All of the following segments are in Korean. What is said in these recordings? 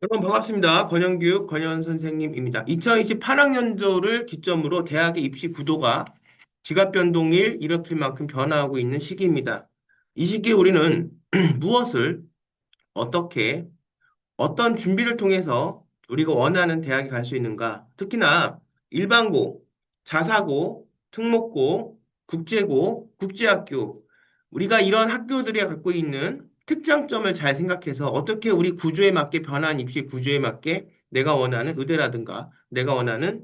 여러분 반갑습니다. 권영규 권현 선생님입니다. 2028학년도를 기점으로 대학의 입시 구도가 지각 변동일 일으킬 만큼 변화하고 있는 시기입니다. 이 시기에 우리는 무엇을 어떻게 어떤 준비를 통해서 우리가 원하는 대학에 갈 수 있는가? 특히나 일반고, 자사고, 특목고, 국제고, 국제학교, 우리가 이런 학교들이 갖고 있는 특장점을 잘 생각해서 어떻게 우리 구조에 맞게 변한 입시 구조에 맞게 내가 원하는 의대라든가, 내가 원하는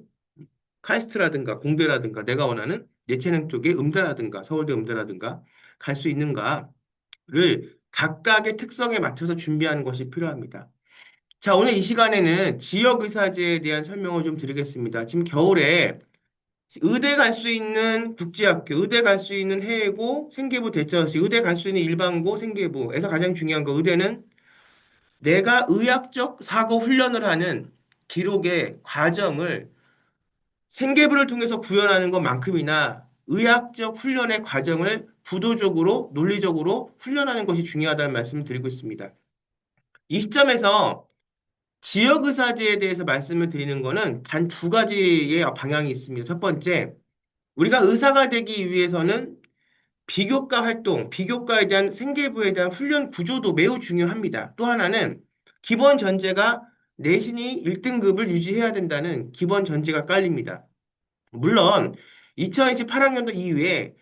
카이스트라든가, 공대라든가, 내가 원하는 예체능 쪽의 음대라든가, 서울대 음대라든가 갈 수 있는가를 각각의 특성에 맞춰서 준비하는 것이 필요합니다. 자, 오늘 이 시간에는 지역의사제에 대한 설명을 좀 드리겠습니다. 지금 겨울에 의대 갈 수 있는 국제학교, 의대 갈 수 있는 해외고, 생계부 대처시, 의대 갈 수 있는 일반고, 생계부에서 가장 중요한 거, 의대는 내가 의학적 사고 훈련을 하는 기록의 과정을 생계부를 통해서 구현하는 것만큼이나 의학적 훈련의 과정을 부도적으로, 논리적으로 훈련하는 것이 중요하다는 말씀을 드리고 있습니다. 이 시점에서 지역의사제에 대해서 말씀을 드리는 거는 단 두 가지의 방향이 있습니다. 첫 번째, 우리가 의사가 되기 위해서는 비교과 활동, 비교과에 대한 생계부에 대한 훈련 구조도 매우 중요합니다. 또 하나는 기본 전제가 내신이 1등급을 유지해야 된다는 기본 전제가 깔립니다. 물론 2028학년도 이후에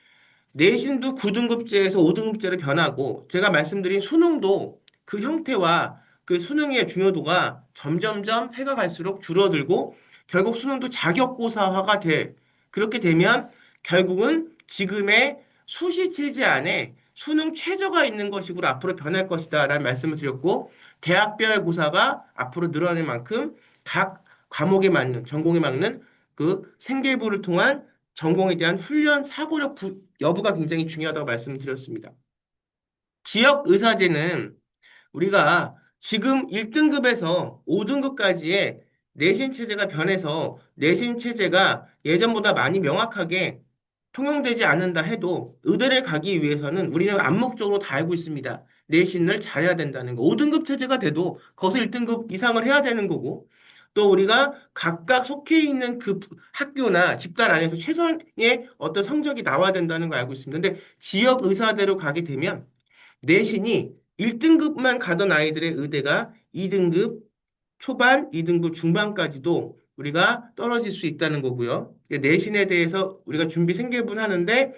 내신도 9등급제에서 5등급제로 변하고 제가 말씀드린 수능도 그 형태와 그 수능의 중요도가 점점점 해가 갈수록 줄어들고 결국 수능도 자격고사화가 돼. 그렇게 되면 결국은 지금의 수시 체제 안에 수능 최저가 있는 것으로 앞으로 변할 것이다라는 말씀을 드렸고 대학별 고사가 앞으로 늘어날 만큼 각 과목에 맞는 전공에 맞는 그 생계부를 통한 전공에 대한 훈련 사고력 여부가 굉장히 중요하다고 말씀드렸습니다. 지역 의사제는 우리가 지금 1등급에서 5등급까지의 내신 체제가 변해서 내신 체제가 예전보다 많이 명확하게 통용되지 않는다 해도 의대를 가기 위해서는 우리는 암묵적으로 다 알고 있습니다. 내신을 잘해야 된다는 거. 5등급 체제가 돼도 거기서 1등급 이상을 해야 되는 거고 또 우리가 각각 속해 있는 그 학교나 집단 안에서 최선의 어떤 성적이 나와야 된다는 걸 알고 있습니다. 근데 지역 의사대로 가게 되면 내신이 1등급만 가던 아이들의 의대가 2등급 초반, 2등급 중반까지도 우리가 떨어질 수 있다는 거고요. 내신에 대해서 우리가 준비 생계분 하는데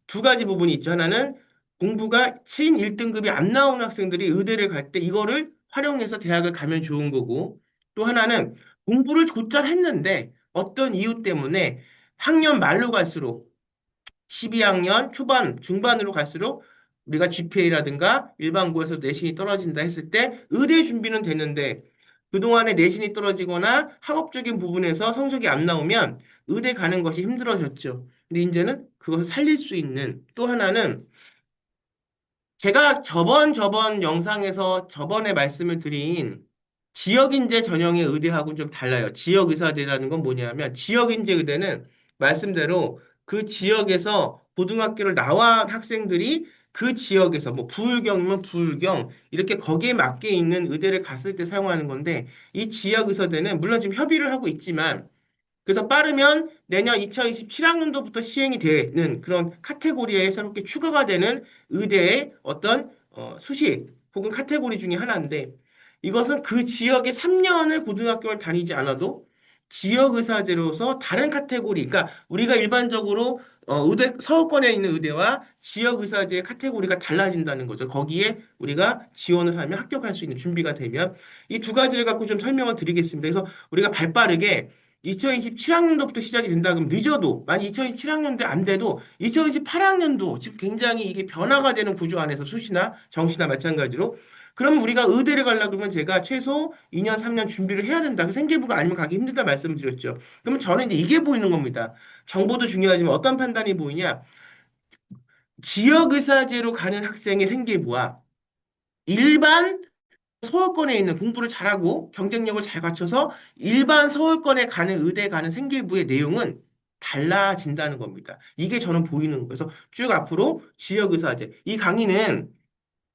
두 가지 부분이 있죠. 하나는 공부가 친 1등급이 안 나오는 학생들이 의대를 갈 때 이거를 활용해서 대학을 가면 좋은 거고 또 하나는 공부를 곧잘 했는데 어떤 이유 때문에 학년 말로 갈수록 12학년 초반, 중반으로 갈수록 우리가 GPA라든가 일반고에서 내신이 떨어진다 했을 때 의대 준비는 되는데 그동안에 내신이 떨어지거나 학업적인 부분에서 성적이 안 나오면 의대 가는 것이 힘들어졌죠. 근데 이제는 그것을 살릴 수 있는 또 하나는 제가 저번 영상에서 저번에 말씀을 드린 지역인재 전형의 의대하고는 좀 달라요. 지역의사대라는 건 뭐냐면 지역인재 의대는 말씀대로 그 지역에서 고등학교를 나온 학생들이 그 지역에서 뭐 부울경이면 부울경 이렇게 거기에 맞게 있는 의대를 갔을 때 사용하는 건데 이 지역의사대는 물론 지금 협의를 하고 있지만 그래서 빠르면 내년 2027학년도부터 시행이 되는 그런 카테고리에 새롭게 추가가 되는 의대의 어떤 수식 혹은 카테고리 중에 하나인데 이것은 그 지역의 3년을 고등학교를 다니지 않아도 지역의사제로서 다른 카테고리, 그러니까 우리가 일반적으로 의대, 서울권에 있는 의대와 지역의사제의 카테고리가 달라진다는 거죠. 거기에 우리가 지원을 하면 합격할 수 있는 준비가 되면 이 두 가지를 갖고 좀 설명을 드리겠습니다. 그래서 우리가 발빠르게 2027학년도부터 시작이 된다 그러면 늦어도 만약 2027학년도 안 돼도 2028학년도 지금 굉장히 이게 변화가 되는 구조 안에서 수시나 정시나 마찬가지로 그럼 우리가 의대를 가려고 그러면 제가 최소 2년, 3년 준비를 해야 된다. 그 생계부가 아니면 가기 힘들다 말씀을 드렸죠. 그러면 저는 이제 이게 보이는 겁니다. 정보도 중요하지만 어떤 판단이 보이냐? 지역의사제로 가는 학생의 생계부와 일반 서울권에 있는 공부를 잘하고 경쟁력을 잘 갖춰서 일반 서울권에 가는 의대 가는 생계부의 내용은 달라진다는 겁니다. 이게 저는 보이는 거예요. 그래서 쭉 앞으로 지역의사제. 이 강의는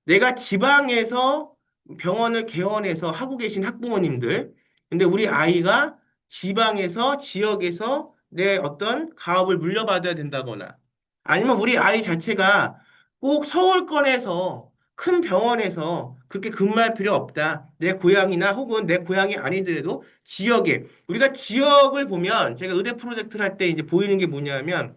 내가 지방에서 병원을 개원해서 하고 계신 학부모님들. 근데 우리 아이가 지방에서, 지역에서 내 어떤 가업을 물려받아야 된다거나, 아니면 우리 아이 자체가 꼭 서울권에서 큰 병원에서 그렇게 근무할 필요 없다. 내 고향이나 혹은 내 고향이 아니더라도 지역에, 우리가 지역을 보면 제가 의대 프로젝트를 할 때 이제 보이는 게 뭐냐면,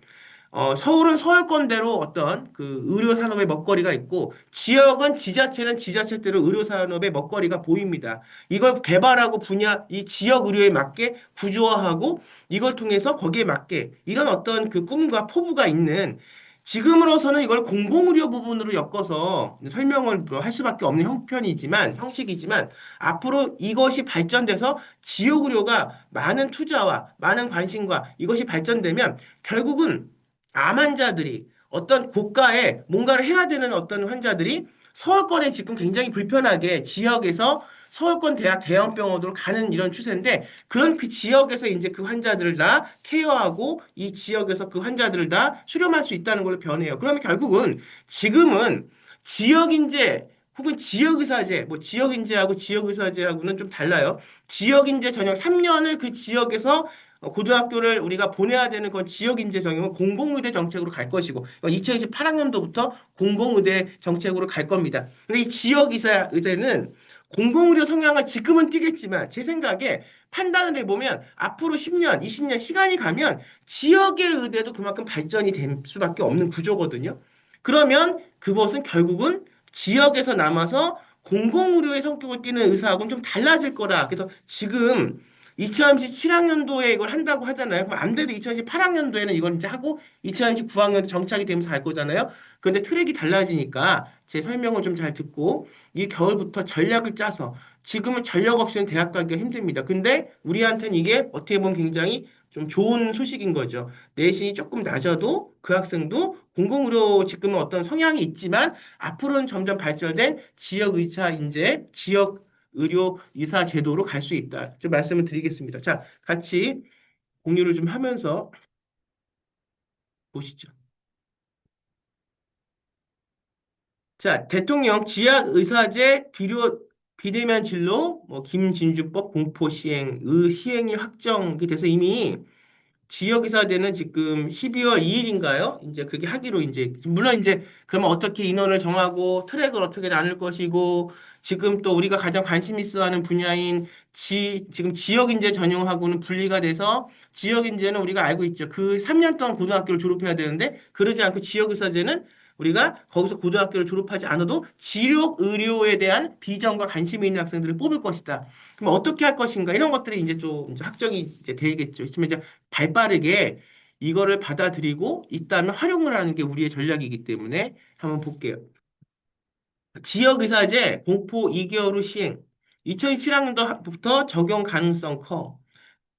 서울은 서울권대로 어떤 그 의료 산업의 먹거리가 있고, 지역은 지자체는 지자체대로 의료 산업의 먹거리가 보입니다. 이걸 개발하고 이 지역 의료에 맞게 구조화하고, 이걸 통해서 거기에 맞게 이런 어떤 그 꿈과 포부가 있는, 지금으로서는 이걸 공공의료 부분으로 엮어서 설명을 뭐할 수밖에 없는 형식이지만, 앞으로 이것이 발전돼서 지역의료가 많은 투자와 많은 관심과 이것이 발전되면 결국은 암 환자들이 어떤 고가의 뭔가를 해야 되는 어떤 환자들이 서울권에 지금 굉장히 불편하게 지역에서 서울권 대학 대형 병원으로 가는 이런 추세인데, 그런 그 지역에서 이제 그 환자들을 다 케어하고 이 지역에서 그 환자들을 다 수렴할 수 있다는 걸로 변해요. 그러면 결국은 지금은 지역인재 혹은 지역의사제, 뭐 지역인재하고 지역의사제하고는 좀 달라요. 지역인재 전형 3년을 그 지역에서 고등학교를 우리가 보내야 되는 건 지역인재 전형은 공공의대 정책으로 갈 것이고, 2028학년도부터 공공의대 정책으로 갈 겁니다. 근데 이 의제는 공공의료 성향을 지금은 띠겠지만, 제 생각에 판단을 해보면 앞으로 10년, 20년 시간이 가면 지역의 의대도 그만큼 발전이 될 수밖에 없는 구조거든요. 그러면 그것은 결국은 지역에서 남아서 공공의료의 성격을 띠는 의사하고는 좀 달라질 거라. 그래서 지금 2027학년도에 이걸 한다고 하잖아요. 그럼 안 돼도 2028학년도에는 이걸 이제 하고 2029학년도 정착이 되면서 갈 거잖아요. 그런데 트랙이 달라지니까 제 설명을 좀 잘 듣고 이 겨울부터 전략을 짜서, 지금은 전략 없이는 대학 가기가 힘듭니다. 근데 우리한테는 이게 어떻게 보면 굉장히 좀 좋은 소식인 거죠. 내신이 조금 낮아도 그 학생도 공공의료 지금은 어떤 성향이 있지만 앞으로는 점점 발전된 지역 의사 인재, 지역 의료 의사 제도로 갈 수 있다. 좀 말씀을 드리겠습니다. 자, 같이 공유를 좀 하면서 보시죠. 자, 대통령 지역 의사제 비대면 진로 뭐 김진주법 공포 시행 시행이 확정이 돼서 이미 지역이사대는 지금 12월 2일인가요? 이제 그게 하기로 이제, 물론 이제 그러면 어떻게 인원을 정하고 트랙을 어떻게 나눌 것이고, 지금 또 우리가 가장 관심 있어 하는 분야인 지금 지역인재 전형하고는 분리가 돼서, 지역인재는 우리가 알고 있죠. 그 3년 동안 고등학교를 졸업해야 되는데, 그러지 않고 지역의사제는 우리가 거기서 고등학교를 졸업하지 않아도 지역 의료에 대한 비전과 관심이 있는 학생들을 뽑을 것이다. 그럼 어떻게 할 것인가? 이런 것들이 이제 좀 이제 확정이 이제 되겠죠. 있으면 이제 발빠르게 이거를 받아들이고 있다면 활용을 하는 게 우리의 전략이기 때문에 한번 볼게요. 지역의사제 공포 2개월 후 시행. 2007학년도부터 적용 가능성 커.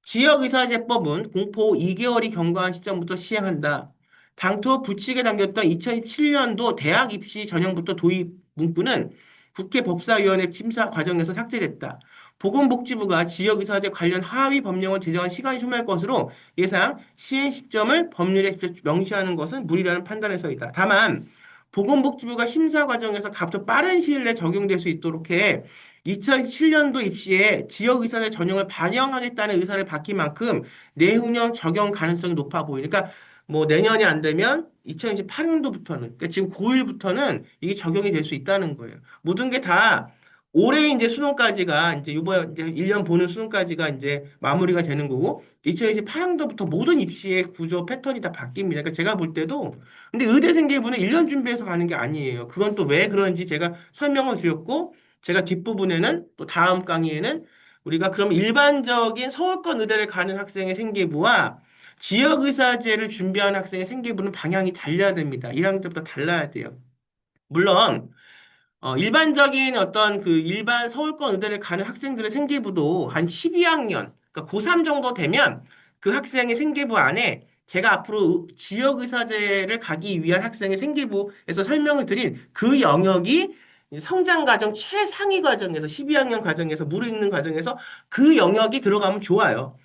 지역의사제법은 공포 2개월이 경과한 시점부터 시행한다. 당초 부칙에 담겼던 2017년도 대학 입시 전형부터 도입 문구는 국회 법사위원회 심사 과정에서 삭제됐다. 보건복지부가 지역의사제 관련 하위 법령을 제정한 시간이 소요할 것으로 예상 시행 시점을 법률에 직접 명시하는 것은 무리라는 판단에서이다. 다만 보건복지부가 심사 과정에서 가급적 빠른 시일 내에 적용될 수 있도록 해 2007년도 입시에 지역의사제 전형을 반영하겠다는 의사를 밝힌 만큼 내후년 적용 가능성이 높아 보이니까, 뭐 내년이 안 되면 2028년도부터는, 그러니까 지금 고1부터는 이게 적용이 될 수 있다는 거예요. 모든 게 다 올해 이제 수능까지가 이제 이번 이제 1년 보는 수능까지가 이제 마무리가 되는 거고, 2028년도부터 모든 입시의 구조 패턴이 다 바뀝니다. 그러니까 제가 볼 때도, 근데 의대 생계부는 1년 준비해서 가는 게 아니에요. 그건 또 왜 그런지 제가 설명을 드렸고, 제가 뒷부분에는 또 다음 강의에는 우리가 그럼 일반적인 서울권 의대를 가는 학생의 생계부와 지역의사제를 준비하는 학생의 생계부는 방향이 달라야 됩니다. 1학년 때부터 달라야 돼요. 물론 일반적인 어떤 그 일반 서울권 의대를 가는 학생들의 생계부도 한 12학년, 그러니까 고3 정도 되면 그 학생의 생계부 안에 제가 앞으로 지역의사제를 가기 위한 학생의 생계부에서 설명을 드린 그 영역이 성장 과정 최상위 과정에서 12학년 과정에서 무르익는 과정에서 그 영역이 들어가면 좋아요.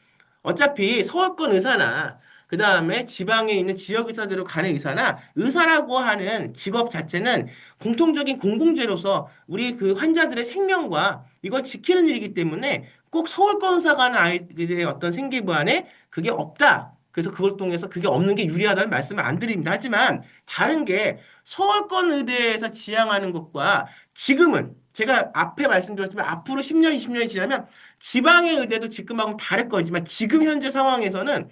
어차피 서울권 의사나 그 다음에 지방에 있는 지역의사대로 가는 의사나 의사라고 하는 직업 자체는 공통적인 공공재로서 우리 그 환자들의 생명과 이걸 지키는 일이기 때문에 꼭 서울권 의사가 하는 아이들의 어떤 생계부 안에 그게 없다. 그래서 그걸 통해서 그게 없는 게 유리하다는 말씀을 안 드립니다. 하지만 다른 게 서울권 의대에서 지향하는 것과 지금은 제가 앞에 말씀드렸지만 앞으로 10년, 20년이 지나면 지방의 의대도 지금하고는 다를 거지만 지금 현재 상황에서는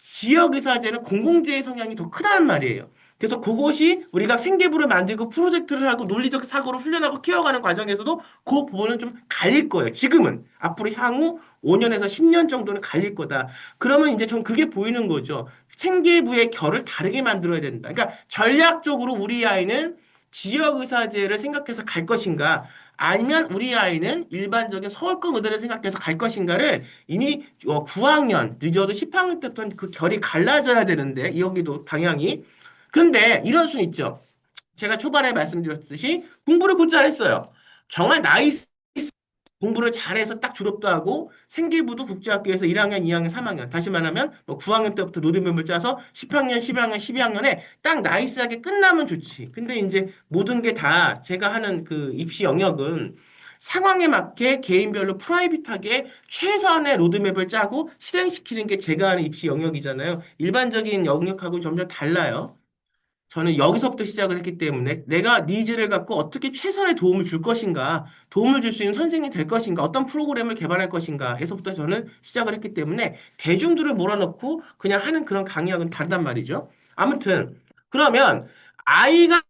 지역의사제는 공공재의 성향이 더 크다는 말이에요. 그래서 그것이 우리가 생계부를 만들고 프로젝트를 하고 논리적 사고를 훈련하고 키워가는 과정에서도 그 부분은 좀 갈릴 거예요. 지금은. 앞으로 향후 5년에서 10년 정도는 갈릴 거다. 그러면 이제 전 그게 보이는 거죠. 생계부의 결을 다르게 만들어야 된다. 그러니까 전략적으로 우리 아이는 지역의사제를 생각해서 갈 것인가, 아니면 우리 아이는 일반적인 서울권 의대를 생각해서 갈 것인가를 이미 9학년, 늦어도 10학년 때부터 그 결이 갈라져야 되는데, 여기도 방향이. 그런데 이런 수는 있죠. 제가 초반에 말씀드렸듯이 공부를 곧잘 했어요. 정말 나이스 공부를 잘해서 딱 졸업도 하고 생기부도 국제학교에서 1학년, 2학년, 3학년 다시 말하면 뭐 9학년 때부터 로드맵을 짜서 10학년, 11학년, 12학년에 딱 나이스하게 끝나면 좋지. 근데 이제 모든 게 다 제가 하는 그 입시 영역은 상황에 맞게 개인별로 프라이빗하게 최선의 로드맵을 짜고 실행시키는 게 제가 하는 입시 영역이잖아요. 일반적인 영역하고 점점 달라요. 저는 여기서부터 시작을 했기 때문에 내가 니즈를 갖고 어떻게 최선의 도움을 줄 것인가, 도움을 줄 수 있는 선생님이 될 것인가, 어떤 프로그램을 개발할 것인가 에서부터 저는 시작을 했기 때문에 대중들을 몰아넣고 그냥 하는 그런 강의하고는 다르단 말이죠. 아무튼 그러면 아이가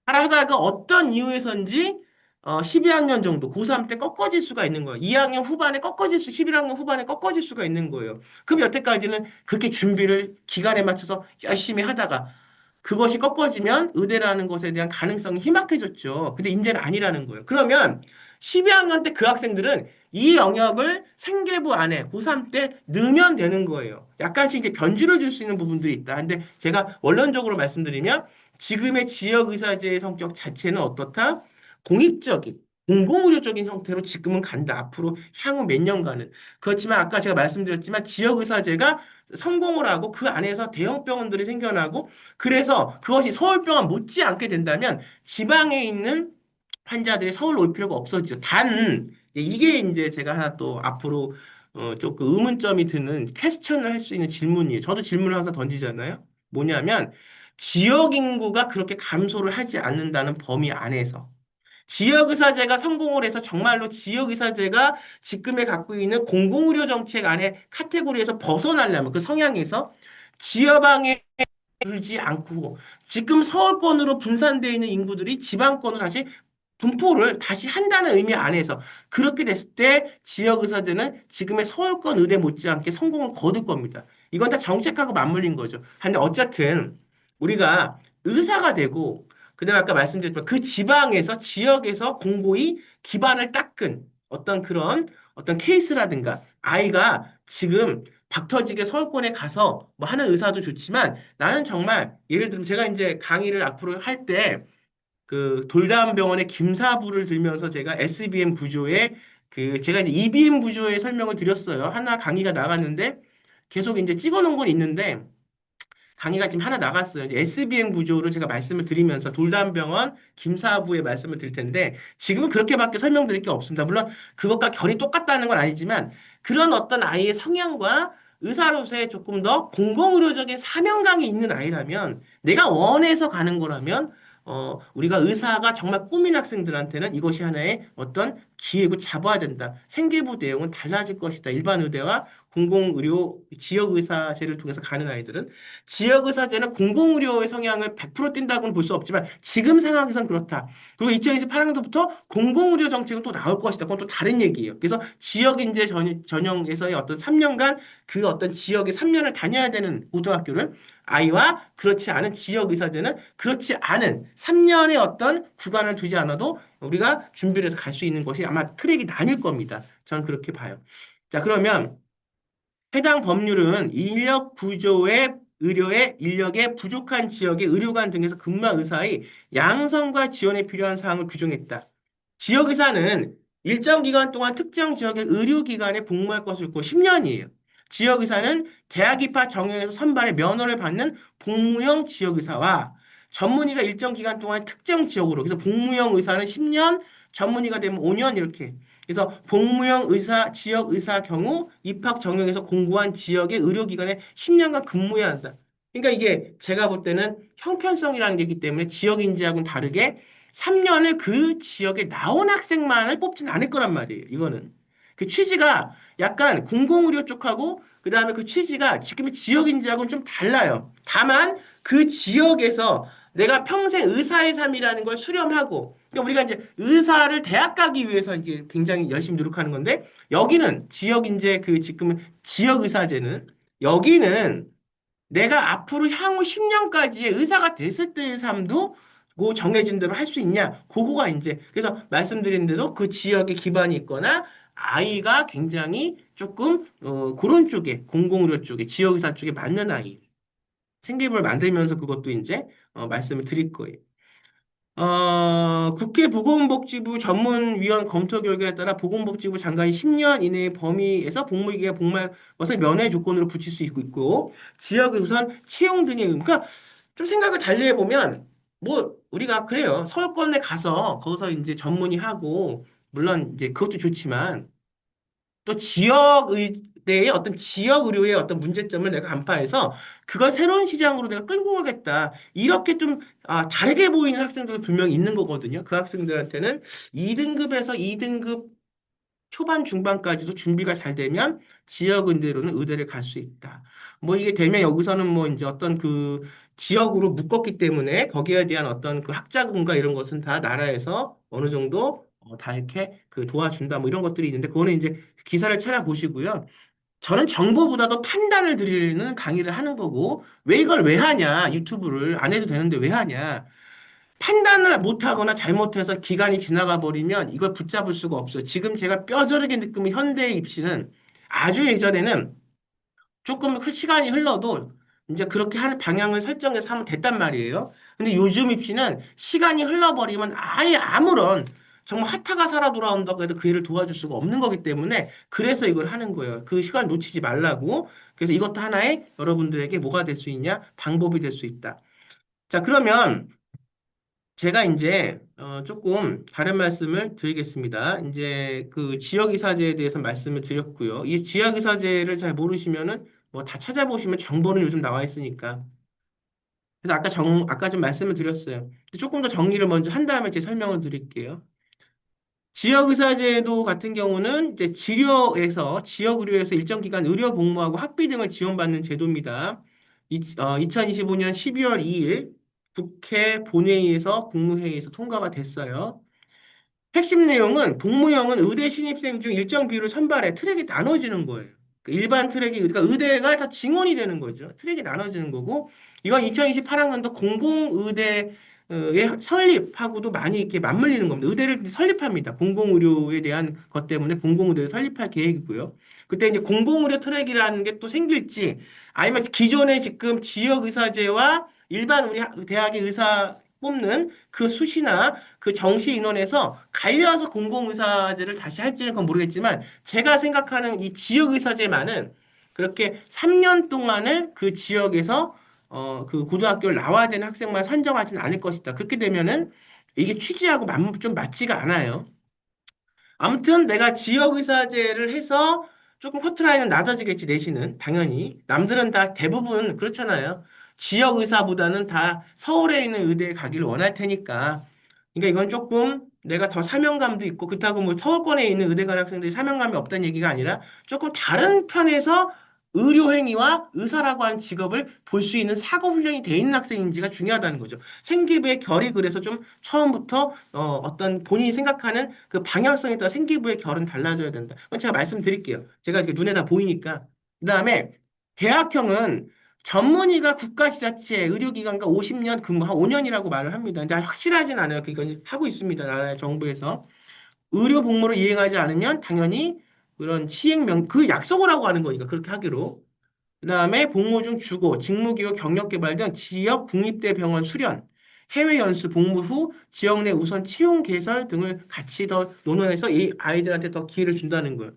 하다가 어떤 이유에선지 12학년 정도, 고3 때 꺾어질 수가 있는 거예요. 2학년 후반에 꺾어질 11학년 후반에 꺾어질 수가 있는 거예요. 그럼 여태까지는 그렇게 준비를 기간에 맞춰서 열심히 하다가 그것이 꺾어지면 의대라는 것에 대한 가능성이 희박해졌죠. 근데 이제는 아니라는 거예요. 그러면 12학년 때 그 학생들은 이 영역을 생계부 안에 고3 때 넣으면 되는 거예요. 약간씩 이제 변주를 줄 수 있는 부분들이 있다. 근데 제가 원론적으로 말씀드리면 지금의 지역의사제의 성격 자체는 어떻다? 공익적인, 공공의료적인 형태로 지금은 간다. 앞으로 향후 몇 년간은. 그렇지만 아까 제가 말씀드렸지만 지역의사제가 성공을 하고 그 안에서 대형 병원들이 생겨나고 그래서 그것이 서울병원 못지않게 된다면 지방에 있는 환자들이 서울로 올 필요가 없어지죠. 단, 이게 이제 제가 하나 또 앞으로 조금 의문점이 드는 퀘스천을 할 수 있는 질문이에요. 저도 질문을 항상 던지잖아요. 뭐냐면 지역 인구가 그렇게 감소를 하지 않는다는 범위 안에서 지역의사제가 성공을 해서 정말로 지역의사제가 지금에 갖고 있는 공공의료 정책 안에 카테고리에서 벗어나려면 그 성향에서 지여방에 줄지 않고 지금 서울권으로 분산되어 있는 인구들이 지방권으로 다시 분포를 다시 한다는 의미 안에서 그렇게 됐을 때 지역의사제는 지금의 서울권 의대 못지않게 성공을 거둘 겁니다. 이건 다 정책하고 맞물린 거죠. 근데 어쨌든 우리가 의사가 되고 그다음에 아까 말씀드렸지만 그 지방에서 지역에서 공고히 기반을 닦은 어떤 그런 어떤 케이스라든가 아이가 지금 박터지게 서울권에 가서 뭐 하는 의사도 좋지만 나는 정말 예를 들면 제가 이제 강의를 앞으로 할 때 그 돌담병원의 김사부를 들면서 제가 SBM 구조의 그 제가 이제 EBM 구조의 설명을 드렸어요. 하나 강의가 나갔는데 계속 이제 찍어 놓은 건 있는데 강의가 지금 하나 나갔어요. 이제 SBM 구조를 제가 말씀을 드리면서 돌담병원 김사부의 말씀을 드릴 텐데 지금은 그렇게밖에 설명드릴 게 없습니다. 물론 그것과 결이 똑같다는 건 아니지만 그런 어떤 아이의 성향과 의사로서의 조금 더 공공의료적인 사명감이 있는 아이라면 내가 원해서 가는 거라면 우리가 의사가 정말 꿈인 학생들한테는 이것이 하나의 어떤 기회고 잡아야 된다. 생계부 내용은 달라질 것이다. 일반 의대와 공공의료 지역의사제를 통해서 가는 아이들은 지역의사제는 공공의료의 성향을 100% 띈다고는 볼 수 없지만 지금 상황에선 그렇다. 그리고 2028년도부터 공공의료 정책은 또 나올 것이다. 그건 또 다른 얘기예요. 그래서 지역인재 전형에서의 어떤 3년간 그 어떤 지역에 3년을 다녀야 되는 고등학교를 아이와 그렇지 않은 지역의사제는 그렇지 않은 3년의 어떤 구간을 두지 않아도 우리가 준비를 해서 갈 수 있는 것이 아마 트랙이 나뉠 겁니다. 저는 그렇게 봐요. 자, 그러면 해당 법률은 인력 구조의 의료의 인력의 부족한 지역의 의료관 등에서 근무한 의사의 양성과 지원에 필요한 사항을 규정했다. 지역의사는 일정 기간 동안 특정 지역의 의료기관에 복무할 것을 고 10년이에요. 지역의사는 대학 입학 정형에서 선발의 면허를 받는 복무형 지역의사와 전문의가 일정 기간 동안 특정 지역으로, 그래서 복무형 의사는 10년, 전문의가 되면 5년 이렇게. 그래서 복무형 의사, 지역 의사 경우 입학 정형에서 공고한 지역의 의료기관에 10년간 근무해야 한다. 그러니까 이게 제가 볼 때는 형편성이라는 게 있기 때문에 지역 인지하고는 다르게 3년을 그 지역에 나온 학생만을 뽑지는 않을 거란 말이에요. 이거는. 그 취지가 약간 공공의료 쪽하고 그다음에 그 취지가 지금의 지역 인지하고는 좀 달라요. 다만 그 지역에서 내가 평생 의사의 삶이라는 걸 수렴하고 그러니까 우리가 이제 의사를 대학 가기 위해서 이게 굉장히 열심히 노력하는 건데 여기는 지역 인재 그 지금 지역 의사제는 여기는 내가 앞으로 향후 10년까지의 의사가 됐을 때의 삶도 그 정해진 대로 할 수 있냐? 그거가 이제 그래서 말씀드린 대로 그 지역에 기반이 있거나 아이가 굉장히 조금 그런 쪽에 공공의료 쪽에 지역의사 쪽에 맞는 아이 생계부를 만들면서 그것도 이제 말씀을 드릴 거예요. 국회 보건복지부 전문위원 검토 결과에 따라 보건복지부 장관이 10년 이내의 범위에서 복무기간 복무할 것을 면회 조건으로 붙일 수 있고, 지역 우선 채용 등의, 그러니까 좀 생각을 달리 해보면, 뭐, 우리가 그래요. 서울권에 가서 거기서 이제 전문의 하고, 물론 이제 그것도 좋지만, 또 지역 의대의 어떤 지역 의료의 어떤 문제점을 내가 간파해서 그걸 새로운 시장으로 내가 끌고 가겠다. 이렇게 좀 다르게 보이는 학생들도 분명히 있는 거거든요. 그 학생들한테는 2등급에서 2등급 초반 중반까지도 준비가 잘 되면 지역 의대로는 의대를 갈 수 있다. 뭐 이게 되면 여기서는 뭐 이제 어떤 그 지역으로 묶었기 때문에 거기에 대한 어떤 그 학자금과 이런 것은 다 나라에서 어느 정도 다 이렇게 그 도와준다 뭐 이런 것들이 있는데 그거는 이제 기사를 찾아보시고요. 저는 정보보다도 판단을 드리는 강의를 하는 거고 왜 이걸 왜 하냐 유튜브를 안 해도 되는데 왜 하냐 판단을 못하거나 잘못해서 기간이 지나가 버리면 이걸 붙잡을 수가 없어요. 지금 제가 뼈저리게 느끼는 현대의 입시는 아주 예전에는 조금 그 시간이 흘러도 이제 그렇게 하는 방향을 설정해서 하면 됐단 말이에요. 근데 요즘 입시는 시간이 흘러버리면 아예 아무런 정말 하타가 살아 돌아온다고 해도 그 일을 도와줄 수가 없는 거기 때문에 그래서 이걸 하는 거예요. 그 시간 놓치지 말라고. 그래서 이것도 하나의 여러분들에게 뭐가 될 수 있냐? 방법이 될 수 있다. 자, 그러면 제가 이제 조금 다른 말씀을 드리겠습니다. 이제 그 지역이사제에 대해서 말씀을 드렸고요. 이 지역이사제를 잘 모르시면은 뭐 다 찾아보시면 정보는 요즘 나와 있으니까. 그래서 아까 좀 말씀을 드렸어요. 근데 조금 더 정리를 먼저 한 다음에 제 설명을 드릴게요. 지역의사제도 같은 경우는 이제 지역의료에서 일정 기간 의료 복무하고 학비 등을 지원받는 제도입니다. 2025년 12월 2일 국회 본회의에서 국무회의에서 통과가 됐어요. 핵심 내용은 복무형은 의대 신입생 중 일정 비율을 선발해 트랙이 나눠지는 거예요. 그 일반 트랙이 그러니까 의대가 다 증원이 되는 거죠. 트랙이 나눠지는 거고 이건 2028학년도 공공의대의 설립하고도 많이 이렇게 맞물리는 겁니다. 의대를 설립합니다. 공공의료에 대한 것 때문에 공공의대를 설립할 계획이고요. 그때 이제 공공의료 트랙이라는 게 또 생길지 아니면 기존의 지금 지역의사제와 일반 우리 대학의 의사 뽑는 그 수시나 그 정시 인원에서 갈려서 공공의사제를 다시 할지는 그건 모르겠지만 제가 생각하는 이 지역의사제만은 그렇게 3년 동안을 그 지역에서 그 고등학교를 나와야 되는 학생만 선정하지는 않을 것이다. 그렇게 되면은 이게 취지하고 좀 맞지가 않아요. 아무튼 내가 지역의사제를 해서 조금 커트라인은 낮아지겠지, 내신은. 당연히. 남들은 다 대부분 그렇잖아요. 지역의사보다는 다 서울에 있는 의대에 가기를 원할 테니까. 그러니까 이건 조금 내가 더 사명감도 있고, 그렇다고 뭐 서울권에 있는 의대 간 학생들이 사명감이 없다는 얘기가 아니라 조금 다른 편에서 의료행위와 의사라고 하는 직업을 볼 수 있는 사고 훈련이 돼 있는 학생인지가 중요하다는 거죠. 생기부의 결이 그래서 좀 처음부터 어떤 본인이 생각하는 그 방향성에 따라 생기부의 결은 달라져야 된다. 그건 제가 말씀드릴게요. 제가 이렇게 눈에 다 보이니까. 그다음에 대학형은 전문의가 국가지자체 의료기관과 50년 근무, 한 5년이라고 말을 합니다. 근데 확실하진 않아요. 그건 하고 있습니다. 나라의 정부에서. 의료 복무를 이행하지 않으면 당연히 그런 시행명, 그 약속을 하고 하는 거니까 그렇게 하기로. 그다음에 복무 중 주거, 직무기호, 경력개발 등 지역 국립대병원 수련, 해외 연수, 복무 후 지역 내 우선 채용 개설 등을 같이 더 논의해서 이 아이들한테 더 기회를 준다는 거예요.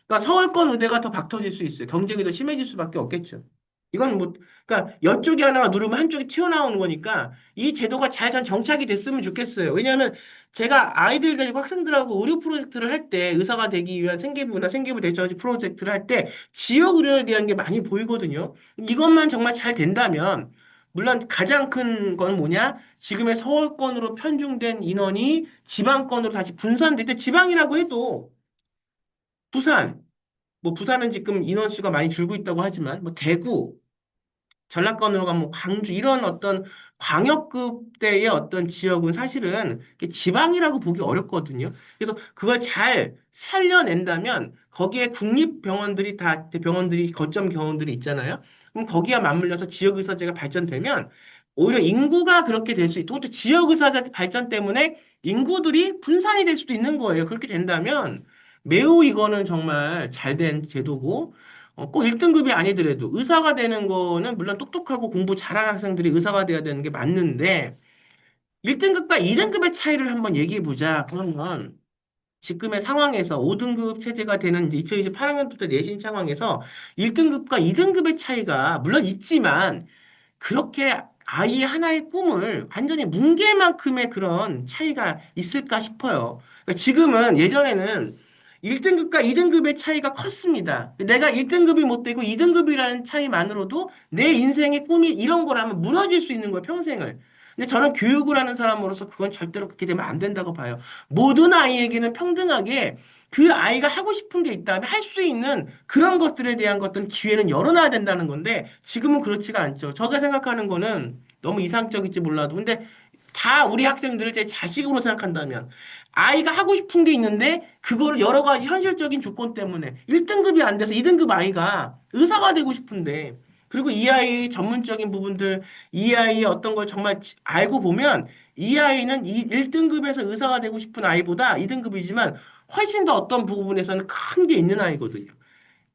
그러니까 서울권 의대가 더 박터질 수 있어요. 경쟁이 더 심해질 수밖에 없겠죠. 이건 뭐, 그러니까 이쪽이 하나가 누르면 한쪽이 튀어나오는 거니까 이 제도가 잘 전 정착이 됐으면 좋겠어요. 왜냐하면 제가 아이들 데리고 학생들하고 의료 프로젝트를 할 때 의사가 되기 위한 생계부나 생계부 대처지 프로젝트를 할 때 지역 의료에 대한 게 많이 보이거든요. 이것만 정말 잘 된다면 물론 가장 큰 건 뭐냐? 지금의 서울권으로 편중된 인원이 지방권으로 다시 분산될 때 지방이라고 해도 부산, 뭐 부산은 지금 인원수가 많이 줄고 있다고 하지만 뭐 대구, 전라권으로 가면 뭐 광주 이런 어떤 광역급대의 어떤 지역은 사실은 이게 지방이라고 보기 어렵거든요. 그래서 그걸 잘 살려낸다면 거기에 국립병원들이 다 병원들이 거점 병원들이 있잖아요. 그럼 거기와 맞물려서 지역의사제가 발전되면 오히려 인구가 그렇게 될 수 있고 또 지역의사제 발전 때문에 인구들이 분산이 될 수도 있는 거예요. 그렇게 된다면 매우 이거는 정말 잘 된 제도고 꼭 1등급이 아니더라도 의사가 되는 거는 물론 똑똑하고 공부 잘하는 학생들이 의사가 돼야 되는 게 맞는데 1등급과 2등급의 차이를 한번 얘기해 보자. 그러면 지금의 상황에서 5등급 체제가 되는 이제 2028학년부터 내신 상황에서 1등급과 2등급의 차이가 물론 있지만 그렇게 아이 하나의 꿈을 완전히 뭉갤 만큼의 그런 차이가 있을까 싶어요. 그러니까 지금은 예전에는 1등급과 2등급의 차이가 컸습니다. 내가 1등급이 못 되고 2등급이라는 차이만으로도 내 인생의 꿈이 이런 거라면 무너질 수 있는 거예요, 평생을. 근데 저는 교육을 하는 사람으로서 그건 절대로 그렇게 되면 안 된다고 봐요. 모든 아이에게는 평등하게 그 아이가 하고 싶은 게 있다면 할 수 있는 그런 것들에 대한 것들은 기회는 열어놔야 된다는 건데 지금은 그렇지가 않죠. 제가 생각하는 거는 너무 이상적일지 몰라도 근데 다 우리 학생들을 제 자식으로 생각한다면 아이가 하고 싶은 게 있는데 그거를 여러 가지 현실적인 조건 때문에 1등급이 안 돼서 2등급 아이가 의사가 되고 싶은데 그리고 이 아이의 전문적인 부분들 이 아이의 어떤 걸 정말 알고 보면 이 아이는 이 1등급에서 의사가 되고 싶은 아이보다 2등급이지만 훨씬 더 어떤 부분에서는 큰 게 있는 아이거든요.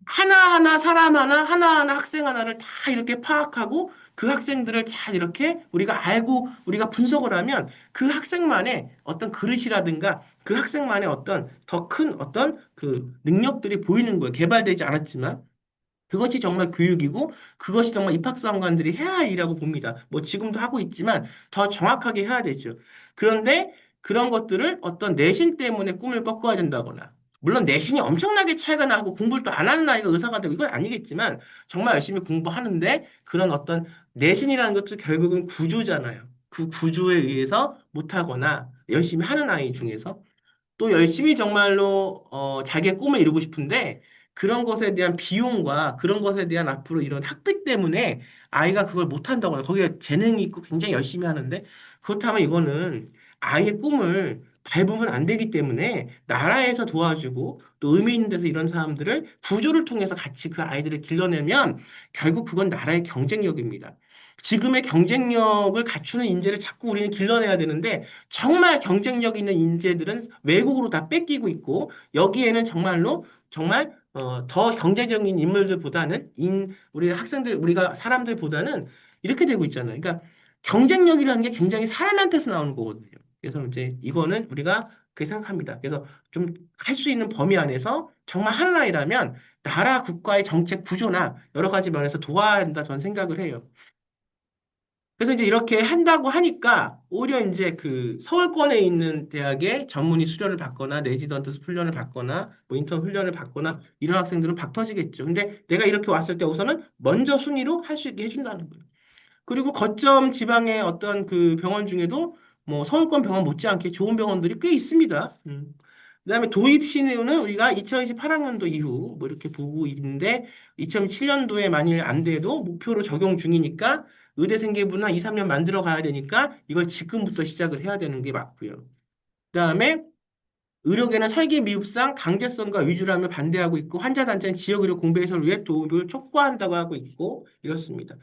하나하나 사람 하나하나 학생 하나를 다 이렇게 파악하고 그 학생들을 잘 이렇게 우리가 알고 우리가 분석을 하면 그 학생만의 어떤 그릇이라든가 그 학생만의 어떤 더 큰 어떤 그 능력들이 보이는 거예요. 개발되지 않았지만. 그것이 정말 교육이고 그것이 정말 입학사관관들이 해야 할 일이라고 봅니다. 뭐 지금도 하고 있지만 더 정확하게 해야 되죠. 그런데 그런 것들을 어떤 내신 때문에 꿈을 꺾어야 된다거나 물론 내신이 엄청나게 차이가 나고 공부를 또 안 하는 아이가 의사가 되고 이건 아니겠지만 정말 열심히 공부하는데 그런 어떤 내신이라는 것도 결국은 구조잖아요. 그 구조에 의해서 못하거나 열심히 하는 아이 중에서 또 열심히 정말로 자기의 꿈을 이루고 싶은데 그런 것에 대한 비용과 그런 것에 대한 앞으로 이런 학비 때문에 아이가 그걸 못한다거나 거기에 재능이 있고 굉장히 열심히 하는데 그렇다면 이거는 아이의 꿈을 밟으면 안 되기 때문에 나라에서 도와주고 또 의미 있는 데서 이런 사람들을 구조를 통해서 같이 그 아이들을 길러내면 결국 그건 나라의 경쟁력입니다. 지금의 경쟁력을 갖추는 인재를 자꾸 우리는 길러내야 되는데 정말 경쟁력 있는 인재들은 외국으로 다 뺏기고 있고 여기에는 정말로 정말 더 경제적인 인물들보다는 우리 학생들 우리가 사람들보다는 이렇게 되고 있잖아요. 그러니까 경쟁력이라는 게 굉장히 사람한테서 나오는 거거든요. 그래서 이제 이거는 우리가 그렇게 생각합니다. 그래서 좀 할 수 있는 범위 안에서 정말 하나이라면 나라 국가의 정책 구조나 여러 가지 면에서 도와야 한다 저는 생각을 해요. 그래서 이제 이렇게 한다고 하니까 오히려 이제 그 서울권에 있는 대학에 전문의 수련을 받거나 레지던트 훈련을 받거나 뭐 인턴 훈련을 받거나 이런 학생들은 박 터지겠죠. 근데 내가 이렇게 왔을 때 우선은 먼저 순위로 할 수 있게 해준다는 거예요. 그리고 거점 지방의 어떤 그 병원 중에도 뭐 서울권 병원 못지않게 좋은 병원들이 꽤 있습니다. 그다음에 도입 신규는 우리가 2028학년도 이후 뭐 이렇게 보고 있는데 2007년도에 만일 안 돼도 목표로 적용 중이니까 의대 생계부나 2, 3년 만들어 가야 되니까 이걸 지금부터 시작을 해야 되는 게 맞고요. 그다음에 의료계는 설계 미흡상 강제성과 위주라며 반대하고 있고 환자 단체는 지역 의료 공백 해소를 위해 도입을 촉구한다고 하고 있고 이렇습니다.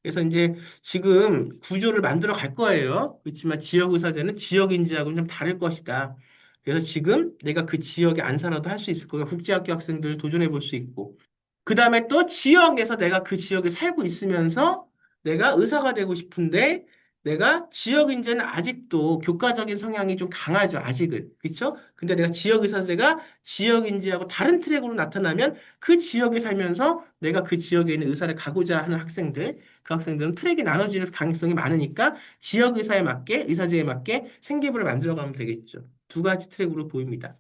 그래서 이제 지금 구조를 만들어 갈 거예요. 그렇지만 지역 의사제는 지역 인지하고는 좀 다를 것이다. 그래서 지금 내가 그 지역에 안 살아도 할 수 있을 거고 국제학교 학생들 도전해 볼 수 있고 그 다음에 또 지역에서 내가 그 지역에 살고 있으면서 내가 의사가 되고 싶은데 내가 지역 인재는 아직도 교과적인 성향이 좀 강하죠. 아직은. 그렇죠? 근데 내가 지역 의사제가 지역 인재하고 다른 트랙으로 나타나면 그 지역에 살면서 내가 그 지역에 있는 의사를 가고자 하는 학생들, 그 학생들은 트랙이 나눠질 가능성이 많으니까 지역 의사에 맞게, 의사제에 맞게 생계부를 만들어가면 되겠죠. 두 가지 트랙으로 보입니다.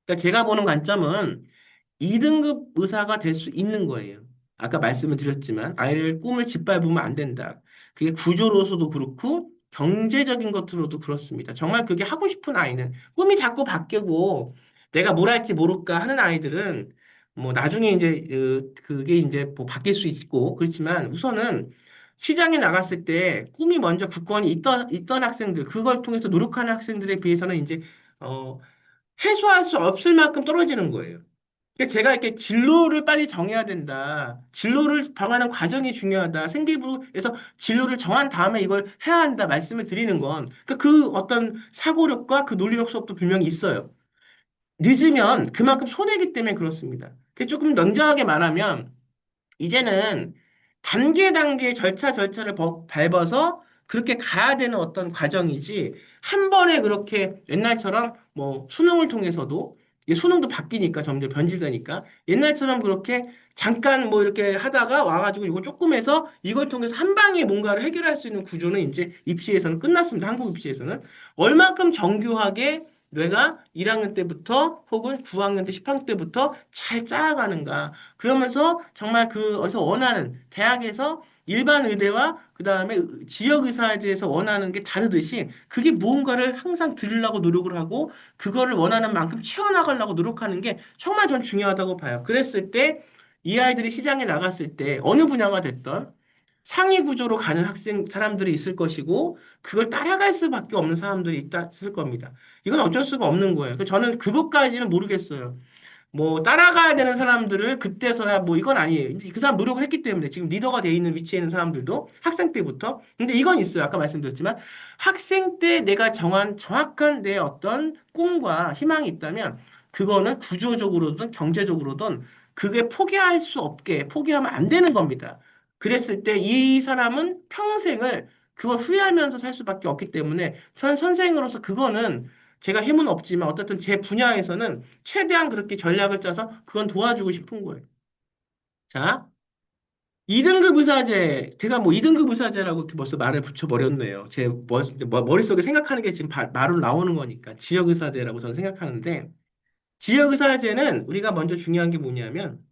그러니까 제가 보는 관점은 2등급 의사가 될 수 있는 거예요. 아까 말씀을 드렸지만 아이를 꿈을 짓밟으면 안 된다. 그게 구조로서도 그렇고 경제적인 것으로도 그렇습니다. 정말 그게 하고 싶은 아이는 꿈이 자꾸 바뀌고 내가 뭘 할지 모를까 하는 아이들은 뭐 나중에 이제 그게 이제 뭐 바뀔 수 있고 그렇지만 우선은 시장에 나갔을 때 꿈이 먼저 굳건히 있던 학생들 그걸 통해서 노력하는 학생들에 비해서는 이제 어, 해소할 수 없을 만큼 떨어지는 거예요. 그러니까 제가 이렇게 진로를 빨리 정해야 된다. 진로를 정하는 과정이 중요하다. 생기부에서 진로를 정한 다음에 이걸 해야 한다. 말씀을 드리는 건 그 어떤 사고력과 그 논리력 수업도 분명히 있어요. 늦으면 그만큼 손해이기 때문에 그렇습니다. 조금 냉정하게 말하면 이제는 단계 단계 절차를 밟아서 그렇게 가야 되는 어떤 과정이지 한 번에 그렇게 옛날처럼 뭐 수능을 통해서도 이게 수능도 바뀌니까 점점 변질되니까 옛날처럼 그렇게 잠깐 뭐 이렇게 하다가 와가지고 이거 조금 해서 이걸 통해서 한 방에 뭔가를 해결할 수 있는 구조는 이제 입시에서는 끝났습니다. 한국 입시에서는 얼만큼 정교하게 뇌가 1학년 때부터 혹은 9학년 때 10학년 때부터 잘 짜가는가 그러면서 정말 그 어디서 원하는 대학에서 일반 의대와 그다음에 지역 의사제에서 원하는 게 다르듯이 그게 무언가를 항상 들으려고 노력을 하고 그거를 원하는 만큼 채워나가려고 노력하는 게 정말 전 중요하다고 봐요. 그랬을 때 이 아이들이 시장에 나갔을 때 어느 분야가 됐던 상위 구조로 가는 사람들이 있을 것이고 그걸 따라갈 수밖에 없는 사람들이 있을 겁니다. 이건 어쩔 수가 없는 거예요. 저는 그것까지는 모르겠어요. 뭐 따라가야 되는 사람들을 그때서야 뭐 이건 아니에요. 이제 그 사람 노력을 했기 때문에 지금 리더가 돼 있는 위치에 있는 사람들도 학생 때부터. 근데 이건 있어요. 아까 말씀드렸지만 학생 때 내가 정한 정확한 내 어떤 꿈과 희망이 있다면 그거는 구조적으로든 경제적으로든 그게 포기할 수 없게 포기하면 안 되는 겁니다. 그랬을 때 이 사람은 평생을 그걸 후회하면서 살 수밖에 없기 때문에 전 선생으로서 그거는 제가 힘은 없지만 어떻든 제 분야에서는 최대한 그렇게 전략을 짜서 그건 도와주고 싶은 거예요. 자, 2등급 의사제, 제가 뭐 2등급 의사제라고 이렇게 벌써 말을 붙여버렸네요. 제 머릿속에 생각하는 게 지금 말로 나오는 거니까. 지역 의사제라고 저는 생각하는데, 지역 의사제는 우리가 먼저 중요한 게 뭐냐면,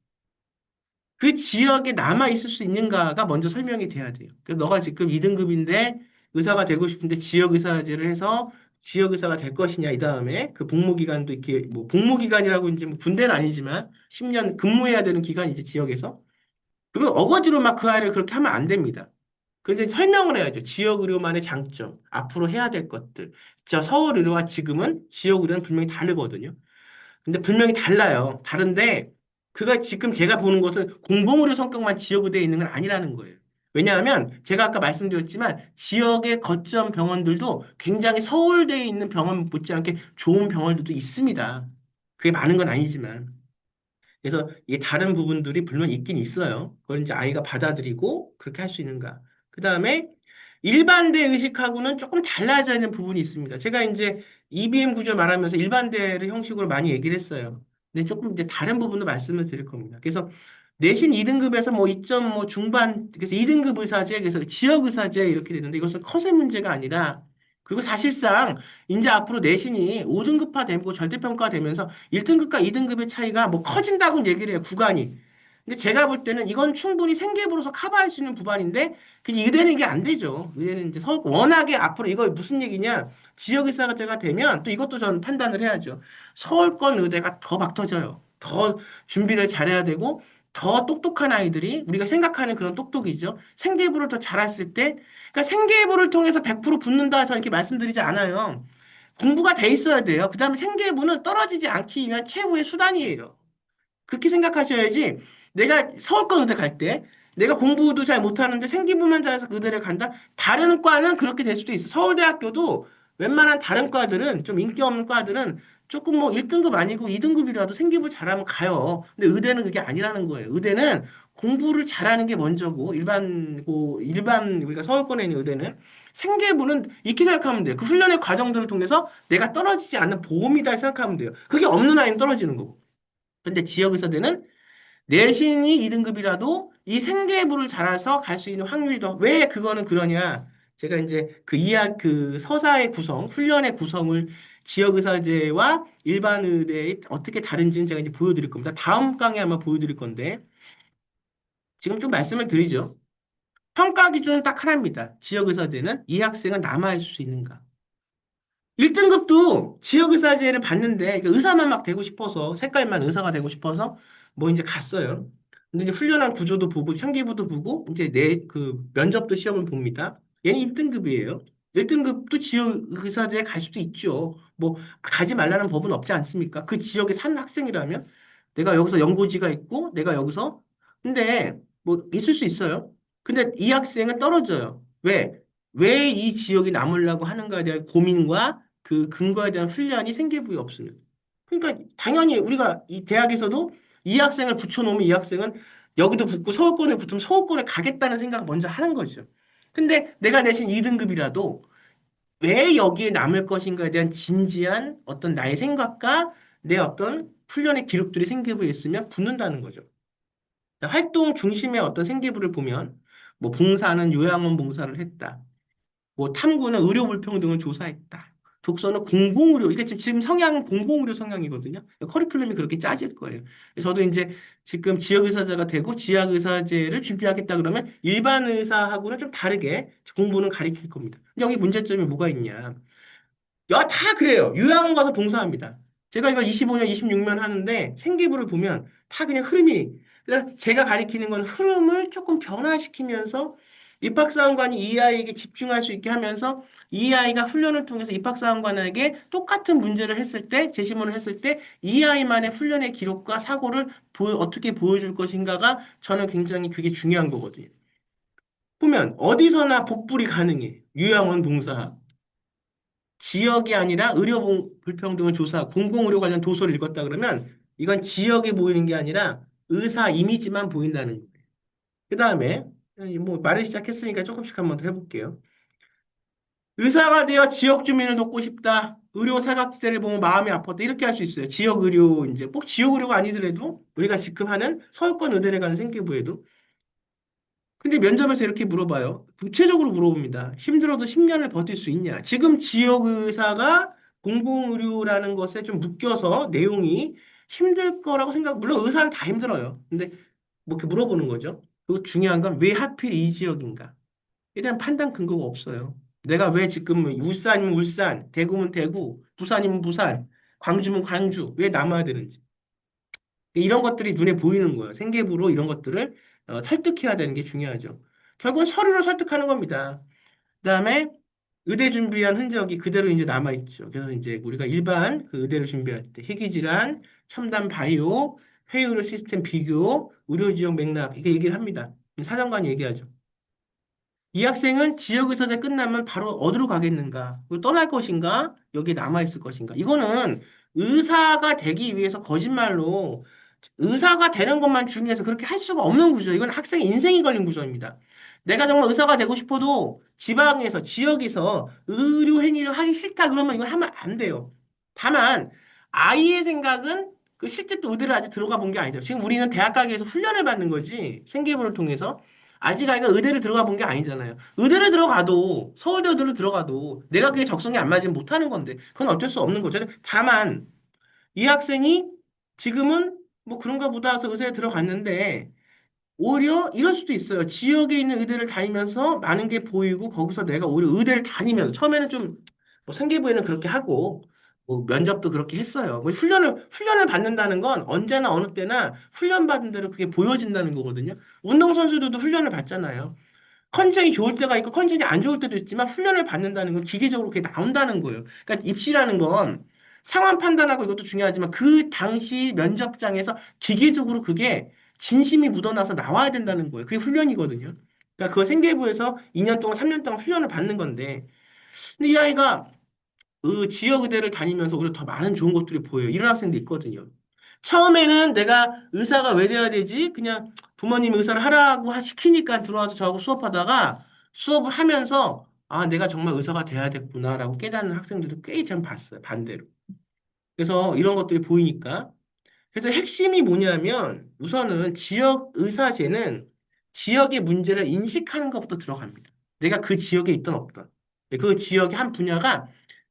그 지역에 남아 있을 수 있는가가 먼저 설명이 돼야 돼요. 그래서 너가 지금 2등급인데 의사가 되고 싶은데 지역 의사제를 해서 지역 의사가 될 것이냐, 이 다음에 그 복무 기간도 이렇게 뭐 복무 기간이라고 이제 뭐 군대는 아니지만 10년 근무해야 되는 기간이지 지역에서. 그리고 어거지로 막 그 아이를 그렇게 하면 안 됩니다. 그래서 설명을 해야죠. 지역 의료만의 장점, 앞으로 해야 될 것들. 저 서울 의료와 지금은 지역 의료는 분명히 다르거든요. 근데 분명히 달라요. 다른데 그가 지금 제가 보는 것은 공공의료 성격만 지역의대에 있는 건 아니라는 거예요. 왜냐하면 제가 아까 말씀드렸지만 지역의 거점 병원들도 굉장히 서울대에 있는 병원 못지않게 좋은 병원들도 있습니다. 그게 많은 건 아니지만. 그래서 이 다른 부분들이 물론 있긴 있어요. 그걸 이제 아이가 받아들이고 그렇게 할 수 있는가. 그 다음에 일반대 의식하고는 조금 달라져 있는 부분이 있습니다. 제가 이제 EBM 구조 말하면서 일반대를 형식으로 많이 얘기를 했어요. 근데 조금 이제 다른 부분도 말씀을 드릴 겁니다. 그래서 내신 2등급에서 뭐 2점 뭐 중반, 그래서 2등급 의사제, 그래서 지역 의사제 이렇게 되는데 이것은 컷의 문제가 아니라 그리고 사실상 이제 앞으로 내신이 5등급화 되고 절대평가 되면서 1등급과 2등급의 차이가 뭐 커진다고 얘기를 해요, 구간이. 근데 제가 볼 때는 이건 충분히 생계부로서 커버할 수 있는 부분인데 그게 의대는 이게 안 되죠. 의대는 이제 워낙에 앞으로 이거 무슨 얘기냐? 지역의사제가 되면 또 이것도 전 판단을 해야죠. 서울권 의대가 더 막 터져요. 더 준비를 잘해야 되고 더 똑똑한 아이들이 우리가 생각하는 그런 똑똑이죠. 생계부를 더 잘했을 때, 그러니까 생계부를 통해서 100% 붙는다 해서 이렇게 말씀드리지 않아요. 공부가 돼 있어야 돼요. 그 다음에 생계부는 떨어지지 않기 위한 최후의 수단이에요. 그렇게 생각하셔야지 내가 서울권 의대 갈 때 내가 공부도 잘 못하는데 생기부만 잘해서 그 의대를 간다? 다른 과는 그렇게 될 수도 있어. 서울대학교도 웬만한 다른 과들은 좀 인기 없는 과들은 조금 뭐 1등급 아니고 2등급이라도 생기부 잘하면 가요. 근데 의대는 그게 아니라는 거예요. 의대는 공부를 잘하는 게 먼저고, 일반, 우리가 서울권에 있는 의대는 생계부는 이렇게 생각하면 돼요. 그 훈련의 과정들을 통해서 내가 떨어지지 않는 보험이다 생각하면 돼요. 그게 없는 아이는 떨어지는 거고. 근데 지역의사대는 내신이 2등급이라도 이 생계부를 잘해서 갈 수 있는 확률이 더, 왜 그거는 그러냐. 제가 이제 그 서사의 구성, 훈련의 구성을 지역의사제와 일반 의대에 어떻게 다른지는 제가 이제 보여드릴 겁니다. 다음 강의 아마 보여드릴 건데, 지금 좀 말씀을 드리죠. 평가 기준은 딱 하나입니다. 지역의사제는 이 학생은 남아있을 수 있는가. 1등급도 지역의사제를 봤는데 의사만 막 되고 싶어서 색깔만 의사가 되고 싶어서 뭐 이제 갔어요. 근데 이제 훈련한 구조도 보고 형기부도 보고 이제 내 그 면접도 시험을 봅니다. 얘는 1등급이에요. 1등급도 지역의사제에 갈 수도 있죠. 뭐 가지 말라는 법은 없지 않습니까? 그 지역에 산 학생이라면 내가 여기서 연고지가 있고 내가 여기서 근데 뭐 있을 수 있어요. 근데 이 학생은 떨어져요. 왜? 왜 이 지역이 남으려고 하는가에 대한 고민과 그 근거에 대한 훈련이 생기부에 없으면. 그러니까 당연히 우리가 이 대학에서도 이 학생을 붙여놓으면 이 학생은 여기도 붙고 서울권에 붙으면 서울권에 가겠다는 생각 먼저 하는 거죠. 근데 내가 내신 2등급이라도 왜 여기에 남을 것인가에 대한 진지한 어떤 나의 생각과 내 어떤 훈련의 기록들이 생기부에 있으면 붙는다는 거죠. 활동 중심의 어떤 생기부를 보면 뭐 봉사는 요양원 봉사를 했다. 뭐 탐구는 의료 불평등을 조사했다. 독서는 공공의료, 이게 지금 성향은 공공의료 성향이거든요. 커리큘럼이 그렇게 짜질 거예요. 저도 이제 지금 지역의사제가 되고 지역의사제를 준비하겠다 그러면 일반 의사하고는 좀 다르게 공부는 가리킬 겁니다. 근데 여기 문제점이 뭐가 있냐. 야, 다 그래요. 요양원 가서 봉사합니다. 제가 이걸 25년, 26년 하는데 생기부를 보면 다 그냥 흐름이, 그러니까 제가 가리키는 건 흐름을 조금 변화시키면서 입학사원관이 이 아이에게 집중할 수 있게 하면서 이 아이가 훈련을 통해서 입학사원관에게 똑같은 문제를 했을 때, 제시문을 했을 때 이 아이만의 훈련의 기록과 사고를 어떻게 보여줄 것인가가 저는 굉장히 그게 중요한 거거든요. 보면 어디서나 복불이 가능해. 요양원 봉사. 지역이 아니라 불평등을 조사, 공공의료 관련 도서를 읽었다 그러면 이건 지역에 보이는 게 아니라 의사 이미지만 보인다는 거예요. 그 다음에 뭐 말을 시작했으니까 조금씩 한번 더 해볼게요. 의사가 되어 지역 주민을 돕고 싶다. 의료 사각지대를 보면 마음이 아팠다. 이렇게 할 수 있어요. 지역 의료 이제 꼭 지역 의료가 아니더라도 우리가 지금 하는 서울권 의대에 가는 생계부에도 근데 면접에서 이렇게 물어봐요. 구체적으로 물어봅니다. 힘들어도 10년을 버틸 수 있냐? 지금 지역의사가 공공의료라는 것에 좀 묶여서 내용이 힘들 거라고 생각, 물론 의사는 다 힘들어요. 근데 뭐 이렇게 물어보는 거죠. 그리고 중요한 건 왜 하필 이 지역인가? 에 대한 판단 근거가 없어요. 내가 왜 지금 울산이면 울산, 대구면 대구, 부산이면 부산, 광주면 광주, 왜 남아야 되는지. 이런 것들이 눈에 보이는 거예요. 생계부로 이런 것들을 설득해야 되는 게 중요하죠. 결국은 서류로 설득하는 겁니다. 그다음에 의대 준비한 흔적이 그대로 이제 남아있죠. 그래서 이제 우리가 일반 그 의대를 준비할 때 희귀질환, 첨단 바이오, 회의의료 시스템 비교, 의료지역 맥락 이게 얘기를 합니다. 사정관이 얘기하죠. 이 학생은 지역의사제 끝나면 바로 어디로 가겠는가? 떠날 것인가? 여기에 남아있을 것인가? 이거는 의사가 되기 위해서 거짓말로 의사가 되는 것만 중요해서 그렇게 할 수가 없는 구조. 이건 학생의 인생이 걸린 구조입니다. 내가 정말 의사가 되고 싶어도 지방에서, 지역에서 의료 행위를 하기 싫다 그러면 이건 하면 안 돼요. 다만, 아이의 생각은 그 실제 또 의대를 아직 들어가 본 게 아니죠. 지금 우리는 대학 가기위해서 훈련을 받는 거지. 생계부를 통해서. 아직 아이가 의대를 들어가 본 게 아니잖아요. 의대를 들어가도, 서울대 의대를 들어가도 내가 그게 적성이 안 맞으면 못 하는 건데, 그건 어쩔 수 없는 거죠. 다만, 이 학생이 지금은 뭐 그런가 보다 해서 의대에 들어갔는데 오히려 이럴 수도 있어요. 지역에 있는 의대를 다니면서 많은 게 보이고 거기서 내가 오히려 의대를 다니면서 처음에는 좀 뭐 생기부에는 그렇게 하고 뭐 면접도 그렇게 했어요. 뭐 훈련을 받는다는 건 언제나 어느 때나 훈련 받은 대로 그게 보여진다는 거거든요. 운동선수들도 훈련을 받잖아요. 컨디션이 좋을 때가 있고 컨디션이 안 좋을 때도 있지만 훈련을 받는다는 건 기계적으로 그게 나온다는 거예요. 그러니까 입시라는 건 상황 판단하고 이것도 중요하지만 그 당시 면접장에서 기계적으로 그게 진심이 묻어나서 나와야 된다는 거예요. 그게 훈련이거든요. 그러니까 그걸 생계부에서 2년 동안, 3년 동안 훈련을 받는 건데 근데 이 아이가 지역 의대를 다니면서 오히려 더 많은 좋은 것들이 보여요. 이런 학생도 있거든요. 처음에는 내가 의사가 왜 돼야 되지? 그냥 부모님이 의사를 하라고 시키니까 들어와서 저하고 수업하다가 수업을 하면서 아, 내가 정말 의사가 돼야 됐구나라고 깨닫는 학생들도 꽤 참 봤어요. 반대로. 그래서 이런 것들이 보이니까. 그래서 핵심이 뭐냐면 우선은 지역 의사제는 지역의 문제를 인식하는 것부터 들어갑니다. 내가 그 지역에 있던 없던. 그 지역의 한 분야가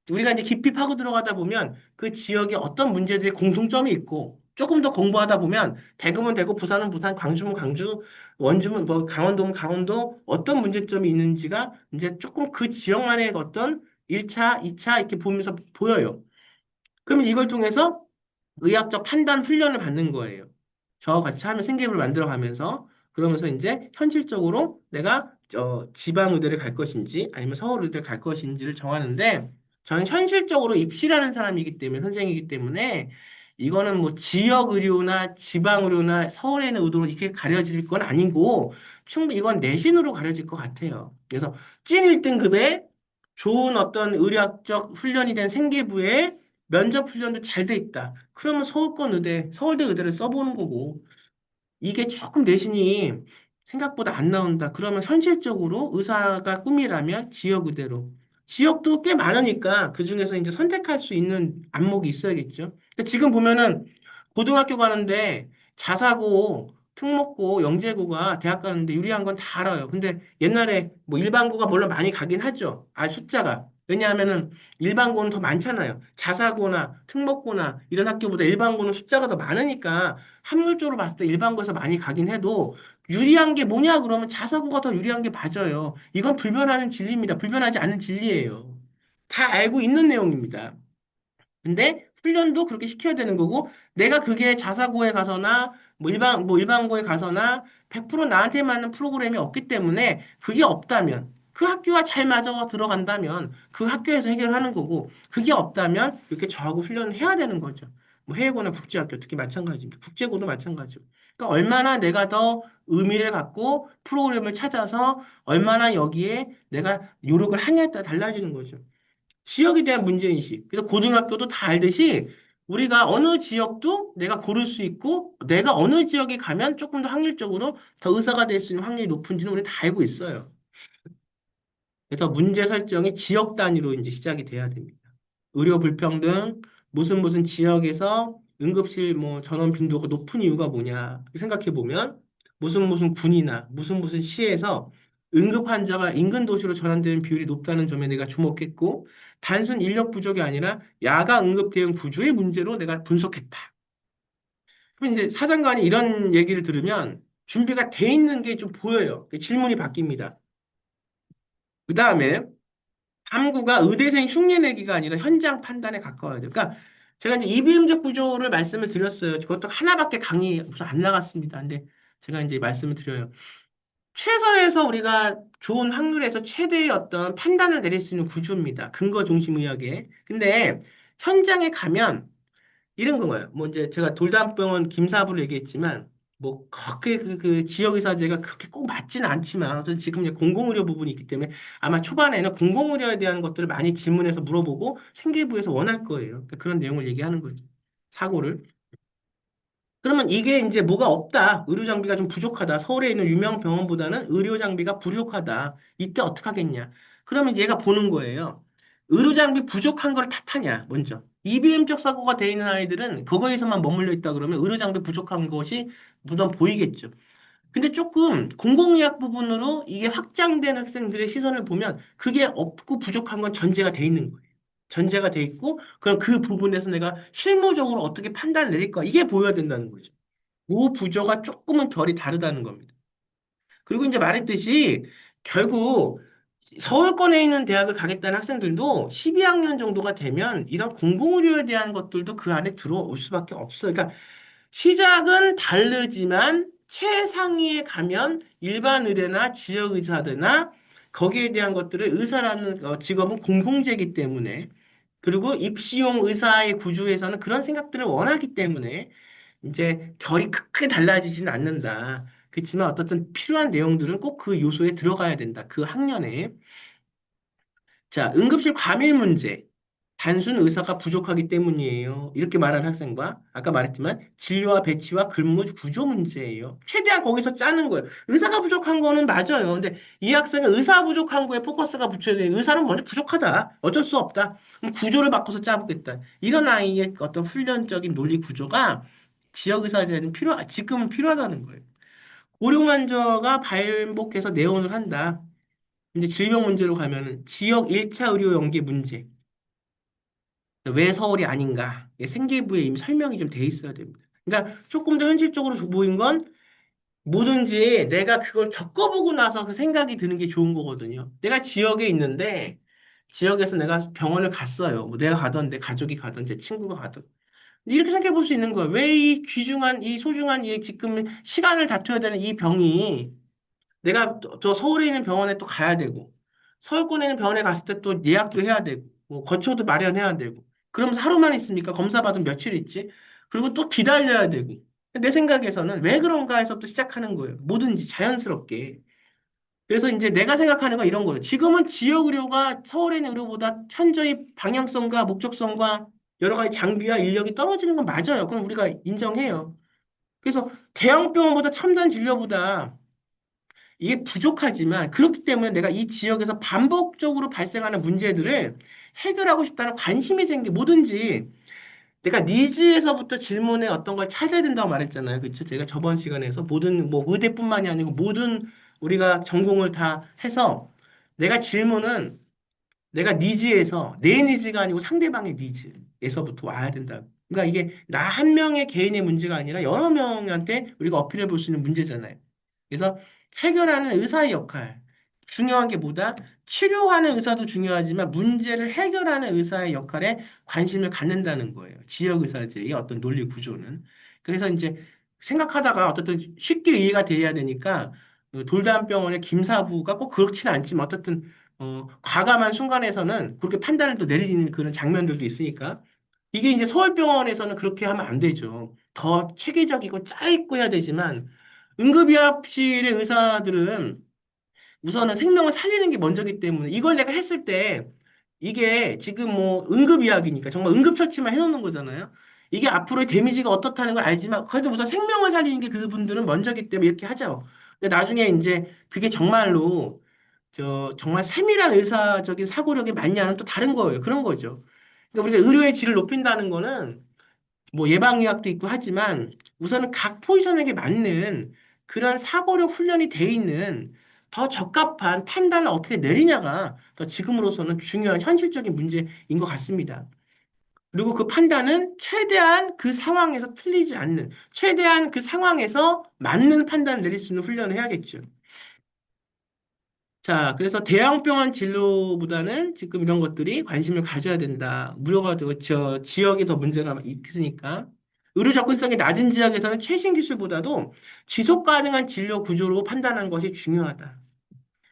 우리가 이제 깊이 파고 들어가다 보면 그 지역에 어떤 문제들이 공통점이 있고 조금 더 공부하다 보면 대구면 대구, 부산은 부산, 광주면 광주, 원주면 뭐 강원도면 강원도 어떤 문제점이 있는지가 이제 조금 그 지역만의 어떤 1차, 2차 이렇게 보면서 보여요. 그러면 이걸 통해서 의학적 판단 훈련을 받는 거예요. 저와 같이 하면 생계부를 만들어 가면서 그러면서 이제 현실적으로 내가 지방 의대를 갈 것인지 아니면 서울 의대를 갈 것인지를 정하는데 저는 현실적으로 입시라는 사람이기 때문에 선생이기 때문에 이거는 뭐 지역 의료나 지방 의료나 서울에 있는 의도로 이렇게 가려질 건 아니고 충분히 이건 내신으로 가려질 것 같아요. 그래서 찐 1등급의 좋은 어떤 의료학적 훈련이 된 생계부에 면접 훈련도 잘 돼 있다. 그러면 서울권 의대, 서울대 의대를 써보는 거고, 이게 조금 내신이 생각보다 안 나온다. 그러면 현실적으로 의사가 꿈이라면 지역 의대로. 지역도 꽤 많으니까 그중에서 이제 선택할 수 있는 안목이 있어야겠죠. 그러니까 지금 보면은 고등학교 가는데 자사고, 특목고, 영재고가 대학 가는데 유리한 건 다 알아요. 근데 옛날에 뭐 일반고가 물론 많이 가긴 하죠. 아, 숫자가. 왜냐하면은 일반고는 더 많잖아요. 자사고나 특목고나 이런 학교보다 일반고는 숫자가 더 많으니까 확률적으로 봤을 때 일반고에서 많이 가긴 해도 유리한 게 뭐냐 그러면 자사고가 더 유리한 게 맞아요. 이건 불변하는 진리입니다. 불변하지 않는 진리예요. 다 알고 있는 내용입니다. 근데 훈련도 그렇게 시켜야 되는 거고 내가 그게 자사고에 가서나 뭐 일반고에 가서나 100% 나한테 맞는 프로그램이 없기 때문에 그게 없다면 그 학교가 잘 맞아 들어간다면 그 학교에서 해결하는 거고 그게 없다면 이렇게 저하고 훈련을 해야 되는 거죠. 뭐 해외고나 국제학교 특히 마찬가지입니다. 국제고도 마찬가지고. 그러니까 얼마나 내가 더 의미를 갖고 프로그램을 찾아서 얼마나 여기에 내가 노력을 하냐에 따라 달라지는 거죠. 지역에 대한 문제인식. 그래서 고등학교도 다 알듯이 우리가 어느 지역도 내가 고를 수 있고 내가 어느 지역에 가면 조금 더 확률적으로 더 의사가 될 수 있는 확률이 높은지는 우리 다 알고 있어요. 그래서 문제 설정이 지역 단위로 이제 시작이 돼야 됩니다. 의료 불평등, 무슨 지역에서 응급실 뭐 전원 빈도가 높은 이유가 뭐냐 생각해 보면 무슨 군이나 무슨 시에서 응급 환자가 인근 도시로 전환되는 비율이 높다는 점에 내가 주목했고 단순 인력 부족이 아니라 야가 응급 대응 구조의 문제로 내가 분석했다. 그럼 이제 사장관이 이런 얘기를 들으면 준비가 돼 있는 게 좀 보여요. 질문이 바뀝니다. 그 다음에 탐구가 의대생 흉내 내기가 아니라 현장 판단에 가까워야 돼요. 그러니까 제가 이제 이비인후적 구조를 말씀을 드렸어요. 그것도 하나밖에 강의 우선 안 나갔습니다. 근데 제가 이제 말씀을 드려요. 최선에서 우리가 좋은 확률에서 최대의 어떤 판단을 내릴 수 있는 구조입니다. 근거 중심 의학에. 근데 현장에 가면 이런 거예요. 뭐 이제 제가 돌담병원 김사부를 얘기했지만 뭐 그렇게 그 지역의사제가 그렇게 꼭 맞지는 않지만 어쨌든 지금 이제 공공의료 부분이 있기 때문에 아마 초반에는 공공의료에 대한 것들을 많이 질문해서 물어보고 생계부에서 원할 거예요. 그러니까 그런 내용을 얘기하는 거죠. 사고를. 그러면 이게 이제 뭐가 없다. 의료 장비가 좀 부족하다. 서울에 있는 유명 병원보다는 의료 장비가 부족하다. 이때 어떻게 하겠냐? 그러면 얘가 보는 거예요. 의료 장비 부족한 걸 탓하냐, 먼저. EBM적 사고가 돼 있는 아이들은 그거에서만 머물러 있다 그러면 의료 장비 부족한 것이 무덤 보이겠죠. 근데 조금 공공의학 부분으로 이게 확장된 학생들의 시선을 보면 그게 없고 부족한 건 전제가 돼 있는 거예요. 전제가 돼 있고, 그럼 그 부분에서 내가 실무적으로 어떻게 판단을 내릴까? 이게 보여야 된다는 거죠. 그 부조가 조금은 결이 다르다는 겁니다. 그리고 이제 말했듯이 결국 서울권에 있는 대학을 가겠다는 학생들도 12학년 정도가 되면 이런 공공의료에 대한 것들도 그 안에 들어올 수밖에 없어요. 그러니까 시작은 다르지만 최상위에 가면 일반 의대나 지역 의사대나 거기에 대한 것들을 의사라는 직업은 공공재이기 때문에 그리고 입시용 의사의 구조에서는 그런 생각들을 원하기 때문에 이제 결이 크게 달라지지는 않는다. 그렇지만 어떻든 필요한 내용들은 꼭 그 요소에 들어가야 된다. 그 학년에. 자, 응급실 과밀 문제. 단순 의사가 부족하기 때문이에요. 이렇게 말한 학생과 아까 말했지만 진료와 배치와 근무 구조 문제예요. 최대한 거기서 짜는 거예요. 의사가 부족한 거는 맞아요. 근데 이 학생은 의사 부족한 거에 포커스가 붙여야 돼요. 의사는 먼저 부족하다. 어쩔 수 없다. 그럼 구조를 바꿔서 짜보겠다. 이런 아이의 어떤 훈련적인 논리 구조가 지역의사제는 지금은 필요하다는 거예요. 고령 환자가 발목해서 내원을 한다. 근데 질병 문제로 가면은 지역 1차 의료 연계 문제. 왜 서울이 아닌가? 생계부에 이미 설명이 좀 돼 있어야 됩니다. 그러니까 조금 더 현실적으로 보인 건 뭐든지 내가 그걸 겪어보고 나서 그 생각이 드는 게 좋은 거거든요. 내가 지역에 있는데 지역에서 내가 병원을 갔어요. 뭐 내가 가던 내 가족이 가던 제 친구가 가던 이렇게 생각해 볼 수 있는 거예요. 왜 이 귀중한 이 소중한 이 지금 시간을 다투어야 되는 이 병이 내가 저 서울에 있는 병원에 또 가야 되고, 서울권에 있는 병원에 갔을 때 또 예약도 해야 되고, 뭐 거처도 마련해야 되고, 그러면서 하루만 있습니까? 검사 받으면 며칠 있지? 그리고 또 기다려야 되고. 내 생각에서는 왜 그런가 해서부터 시작하는 거예요. 뭐든지 자연스럽게. 그래서 이제 내가 생각하는 건 이런 거예요. 지금은 지역 의료가 서울에 있는 의료보다 현저히 방향성과 목적성과 여러 가지 장비와 인력이 떨어지는 건 맞아요. 그럼 우리가 인정해요. 그래서 대형병원보다 첨단 진료보다 이게 부족하지만 그렇기 때문에 내가 이 지역에서 반복적으로 발생하는 문제들을 해결하고 싶다는 관심이 생기 뭐든지 내가 니즈에서부터 질문에 어떤 걸 찾아야 된다고 말했잖아요. 그렇죠? 제가 저번 시간에서 모든 뭐 의대뿐만이 아니고 모든 우리가 전공을 다 해서 내가 질문은 내가 니즈에서 내 니즈가 아니고 상대방의 니즈에서부터 와야 된다. 그러니까 이게 나 한 명의 개인의 문제가 아니라 여러 명한테 우리가 어필해 볼 수 있는 문제잖아요. 그래서 해결하는 의사의 역할. 중요한 게 뭐다? 치료하는 의사도 중요하지만 문제를 해결하는 의사의 역할에 관심을 갖는다는 거예요. 지역의사제의 어떤 논리 구조는. 그래서 이제 생각하다가 어떻든 쉽게 이해가 돼야 되니까 돌담병원의 김사부가 꼭 그렇지는 않지만 어떻든 과감한 순간에서는 그렇게 판단을 또 내리는 그런 장면들도 있으니까 이게 이제 서울병원에서는 그렇게 하면 안 되죠. 더 체계적이고 짧고 해야 되지만 응급의학실의 의사들은 우선은 생명을 살리는 게 먼저기 때문에 이걸 내가 했을 때 이게 지금 뭐 응급의학이니까 정말 응급처치만 해놓는 거잖아요. 이게 앞으로의 데미지가 어떻다는 걸 알지만 그래도 우선 생명을 살리는 게 그분들은 먼저기 때문에 이렇게 하죠. 근데 나중에 이제 그게 정말로 정말 세밀한 의사적인 사고력이 맞냐는 또 다른 거예요. 그런 거죠. 그러니까 우리가 의료의 질을 높인다는 거는 뭐 예방의학도 있고 하지만 우선은 각 포지션에게 맞는 그런 사고력 훈련이 돼 있는 더 적합한 판단을 어떻게 내리냐가 더 지금으로서는 중요한 현실적인 문제인 것 같습니다. 그리고 그 판단은 최대한 그 상황에서 틀리지 않는, 최대한 그 상황에서 맞는 판단을 내릴 수 있는 훈련을 해야겠죠. 자, 그래서 대형병원 진료보다는 지금 이런 것들이 관심을 가져야 된다. 무료가 되고 지역이 더 문제가 있으니까. 의료 접근성이 낮은 지역에서는 최신 기술보다도 지속 가능한 진료 구조로 판단하는 것이 중요하다.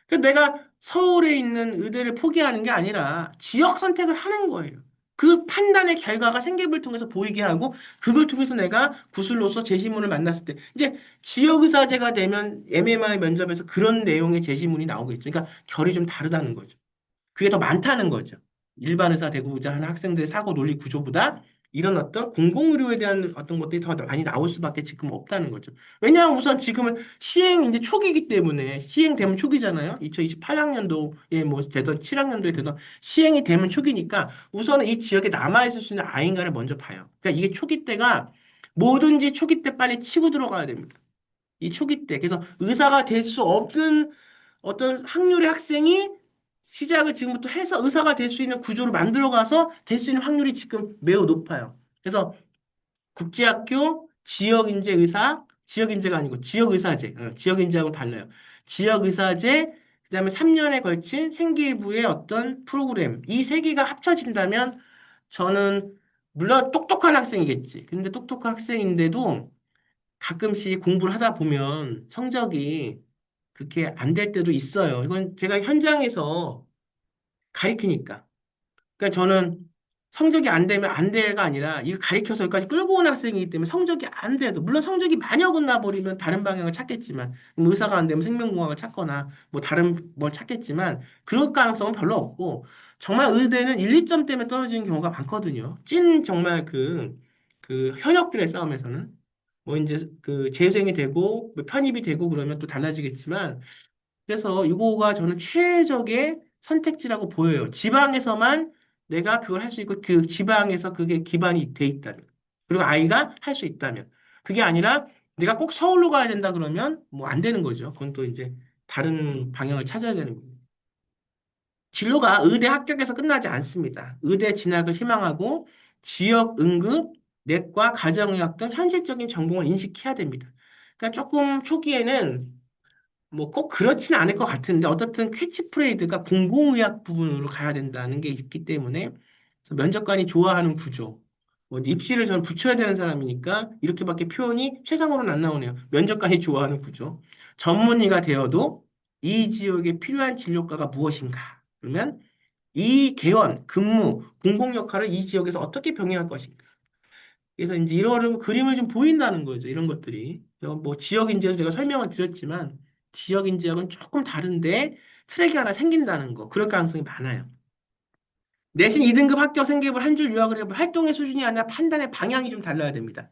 그래서 내가 서울에 있는 의대를 포기하는 게 아니라 지역 선택을 하는 거예요. 그 판단의 결과가 생계부를 통해서 보이게 하고 그걸 통해서 내가 구술로서 제시문을 만났을 때 이제 지역의사제가 되면 MMI 면접에서 그런 내용의 제시문이 나오겠죠. 그러니까 결이 좀 다르다는 거죠. 그게 더 많다는 거죠. 일반 의사 되고자 하는 학생들의 사고 논리 구조보다 이런 어떤 공공의료에 대한 어떤 것들이 더 많이 나올 수밖에 지금 없다는 거죠. 왜냐하면 우선 지금은 시행 이제 초기이기 때문에 시행되면 초기잖아요. 2028학년도에 뭐 되던 7학년도에 되던 시행이 되면 초기니까 우선은 이 지역에 남아있을 수 있는 아인가를 먼저 봐요. 그러니까 이게 초기 때가 뭐든지 초기 때 빨리 치고 들어가야 됩니다. 이 초기 때. 그래서 의사가 될 수 없는 어떤 확률의 학생이 시작을 지금부터 해서 의사가 될 수 있는 구조를 만들어가서 될 수 있는 확률이 지금 매우 높아요. 그래서 국제학교 지역인재 의사, 지역인재가 아니고 지역의사제, 지역인재하고 달라요. 지역의사제, 그다음에 3년에 걸친 생기부의 어떤 프로그램, 이 세 개가 합쳐진다면 저는 물론 똑똑한 학생이겠지. 근데 똑똑한 학생인데도 가끔씩 공부를 하다 보면 성적이 그렇게 안 될 때도 있어요. 이건 제가 현장에서 가리키니까. 그러니까 저는 성적이 안 되면 안 돼가 아니라 이거 가리켜서 여기까지 끌고 온 학생이기 때문에 성적이 안 돼도 물론 성적이 많이 어긋나 버리면 다른 방향을 찾겠지만 그럼 의사가 안 되면 생명공학을 찾거나 뭐 다른 뭘 찾겠지만 그럴 가능성은 별로 없고 정말 의대는 1, 2점 때문에 떨어지는 경우가 많거든요. 찐 정말 그 현역들의 싸움에서는. 뭐 이제 그 재생이 되고 뭐 편입이 되고 그러면 또 달라지겠지만 그래서 이거가 저는 최적의 선택지라고 보여요. 지방에서만 내가 그걸 할 수 있고 그 지방에서 그게 기반이 돼 있다면. 그리고 아이가 할 수 있다면. 그게 아니라 내가 꼭 서울로 가야 된다 그러면 뭐 안 되는 거죠. 그건 또 이제 다른 방향을 찾아야 되는 거예요. 진로가 의대 합격에서 끝나지 않습니다. 의대 진학을 희망하고 지역 응급, 내과, 가정의학 등 현실적인 전공을 인식해야 됩니다. 그러니까 조금 초기에는 뭐 꼭 그렇지는 않을 것 같은데 어떻든 캐치프레이드가 공공의학 부분으로 가야 된다는 게 있기 때문에 그래서 면접관이 좋아하는 구조. 뭐 입시를 저는 붙여야 되는 사람이니까 이렇게밖에 표현이 최상으로는 안 나오네요. 면접관이 좋아하는 구조. 전문의가 되어도 이 지역에 필요한 진료과가 무엇인가? 그러면 이 개원, 근무, 공공 역할을 이 지역에서 어떻게 병행할 것인가? 그래서 이제 이런 그림을 좀 보인다는 거죠. 이런 것들이. 뭐 지역 인재도 제가 설명을 드렸지만 지역 인재하고는 조금 다른데 트랙이 하나 생긴다는 거. 그럴 가능성이 많아요. 내신 2등급 합격 생기부를 한 줄 요약을 해보면 활동의 수준이 아니라 판단의 방향이 좀 달라야 됩니다.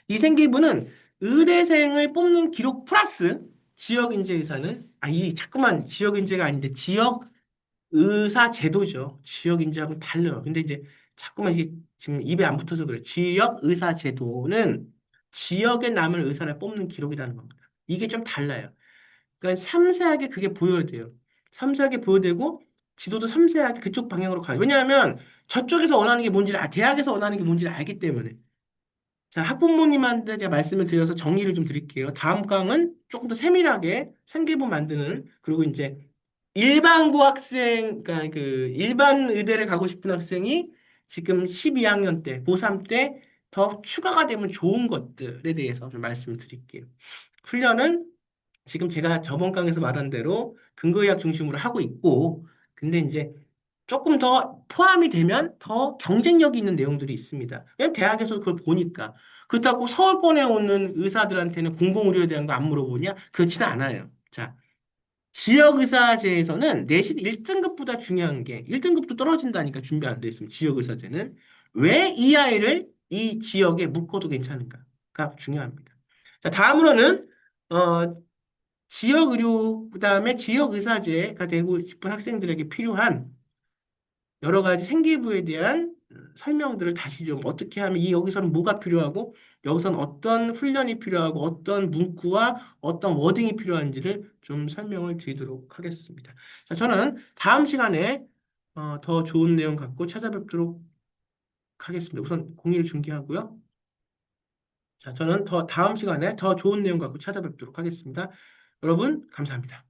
이 생기부는 의대생을 뽑는 기록 플러스 지역 인재 의사는 이 자꾸만 지역 인재가 아닌데 지역 의사 제도죠. 지역 인재하고는 달라요. 근데 이제 자꾸만 이게 지금 입에 안 붙어서 그래요. 지역 의사 제도는 지역에 남을 의사를 뽑는 기록이라는 겁니다. 이게 좀 달라요. 그러니까 섬세하게 그게 보여야 돼요. 섬세하게 보여야 되고 지도도 섬세하게 그쪽 방향으로 가요. 왜냐하면 저쪽에서 원하는 게 뭔지를 대학에서 원하는 게 뭔지를 알기 때문에. 자, 학부모님한테 제가 말씀을 드려서 정리를 좀 드릴게요. 다음 강은 조금 더 세밀하게 생기부 만드는 그리고 이제 일반고 학생, 그러니까 그 일반 의대를 가고 싶은 학생이 지금 12학년 때, 고3 때 더 추가가 되면 좋은 것들에 대해서 좀 말씀을 드릴게요. 훈련은 지금 제가 저번 강에서 말한 대로 근거의학 중심으로 하고 있고, 근데 이제 조금 더 포함이 되면 더 경쟁력이 있는 내용들이 있습니다. 왜냐면 대학에서 그걸 보니까. 그렇다고 서울권에 오는 의사들한테는 공공의료에 대한 거 안 물어보냐? 그렇지는 않아요. 자, 지역의사제에서는 내신 1등급보다 중요한 게 1등급도 떨어진다니까 준비 안 돼 있으면 지역의사제는 왜 이 아이를 이 지역에 묶어도 괜찮은가가 중요합니다. 자, 다음으로는 지역의료 그다음에 지역의사제가 되고 싶은 학생들에게 필요한 여러 가지 생기부에 대한 설명들을 다시 좀 어떻게 하면 여기서는 뭐가 필요하고 여기서는 어떤 훈련이 필요하고 어떤 문구와 어떤 워딩이 필요한지를 좀 설명을 드리도록 하겠습니다. 자, 저는 다음 시간에 더 좋은 내용 갖고 찾아뵙도록 하겠습니다. 우선 공의를 중개하고요. 자, 저는 더 다음 시간에 더 좋은 내용 갖고 찾아뵙도록 하겠습니다. 여러분, 감사합니다.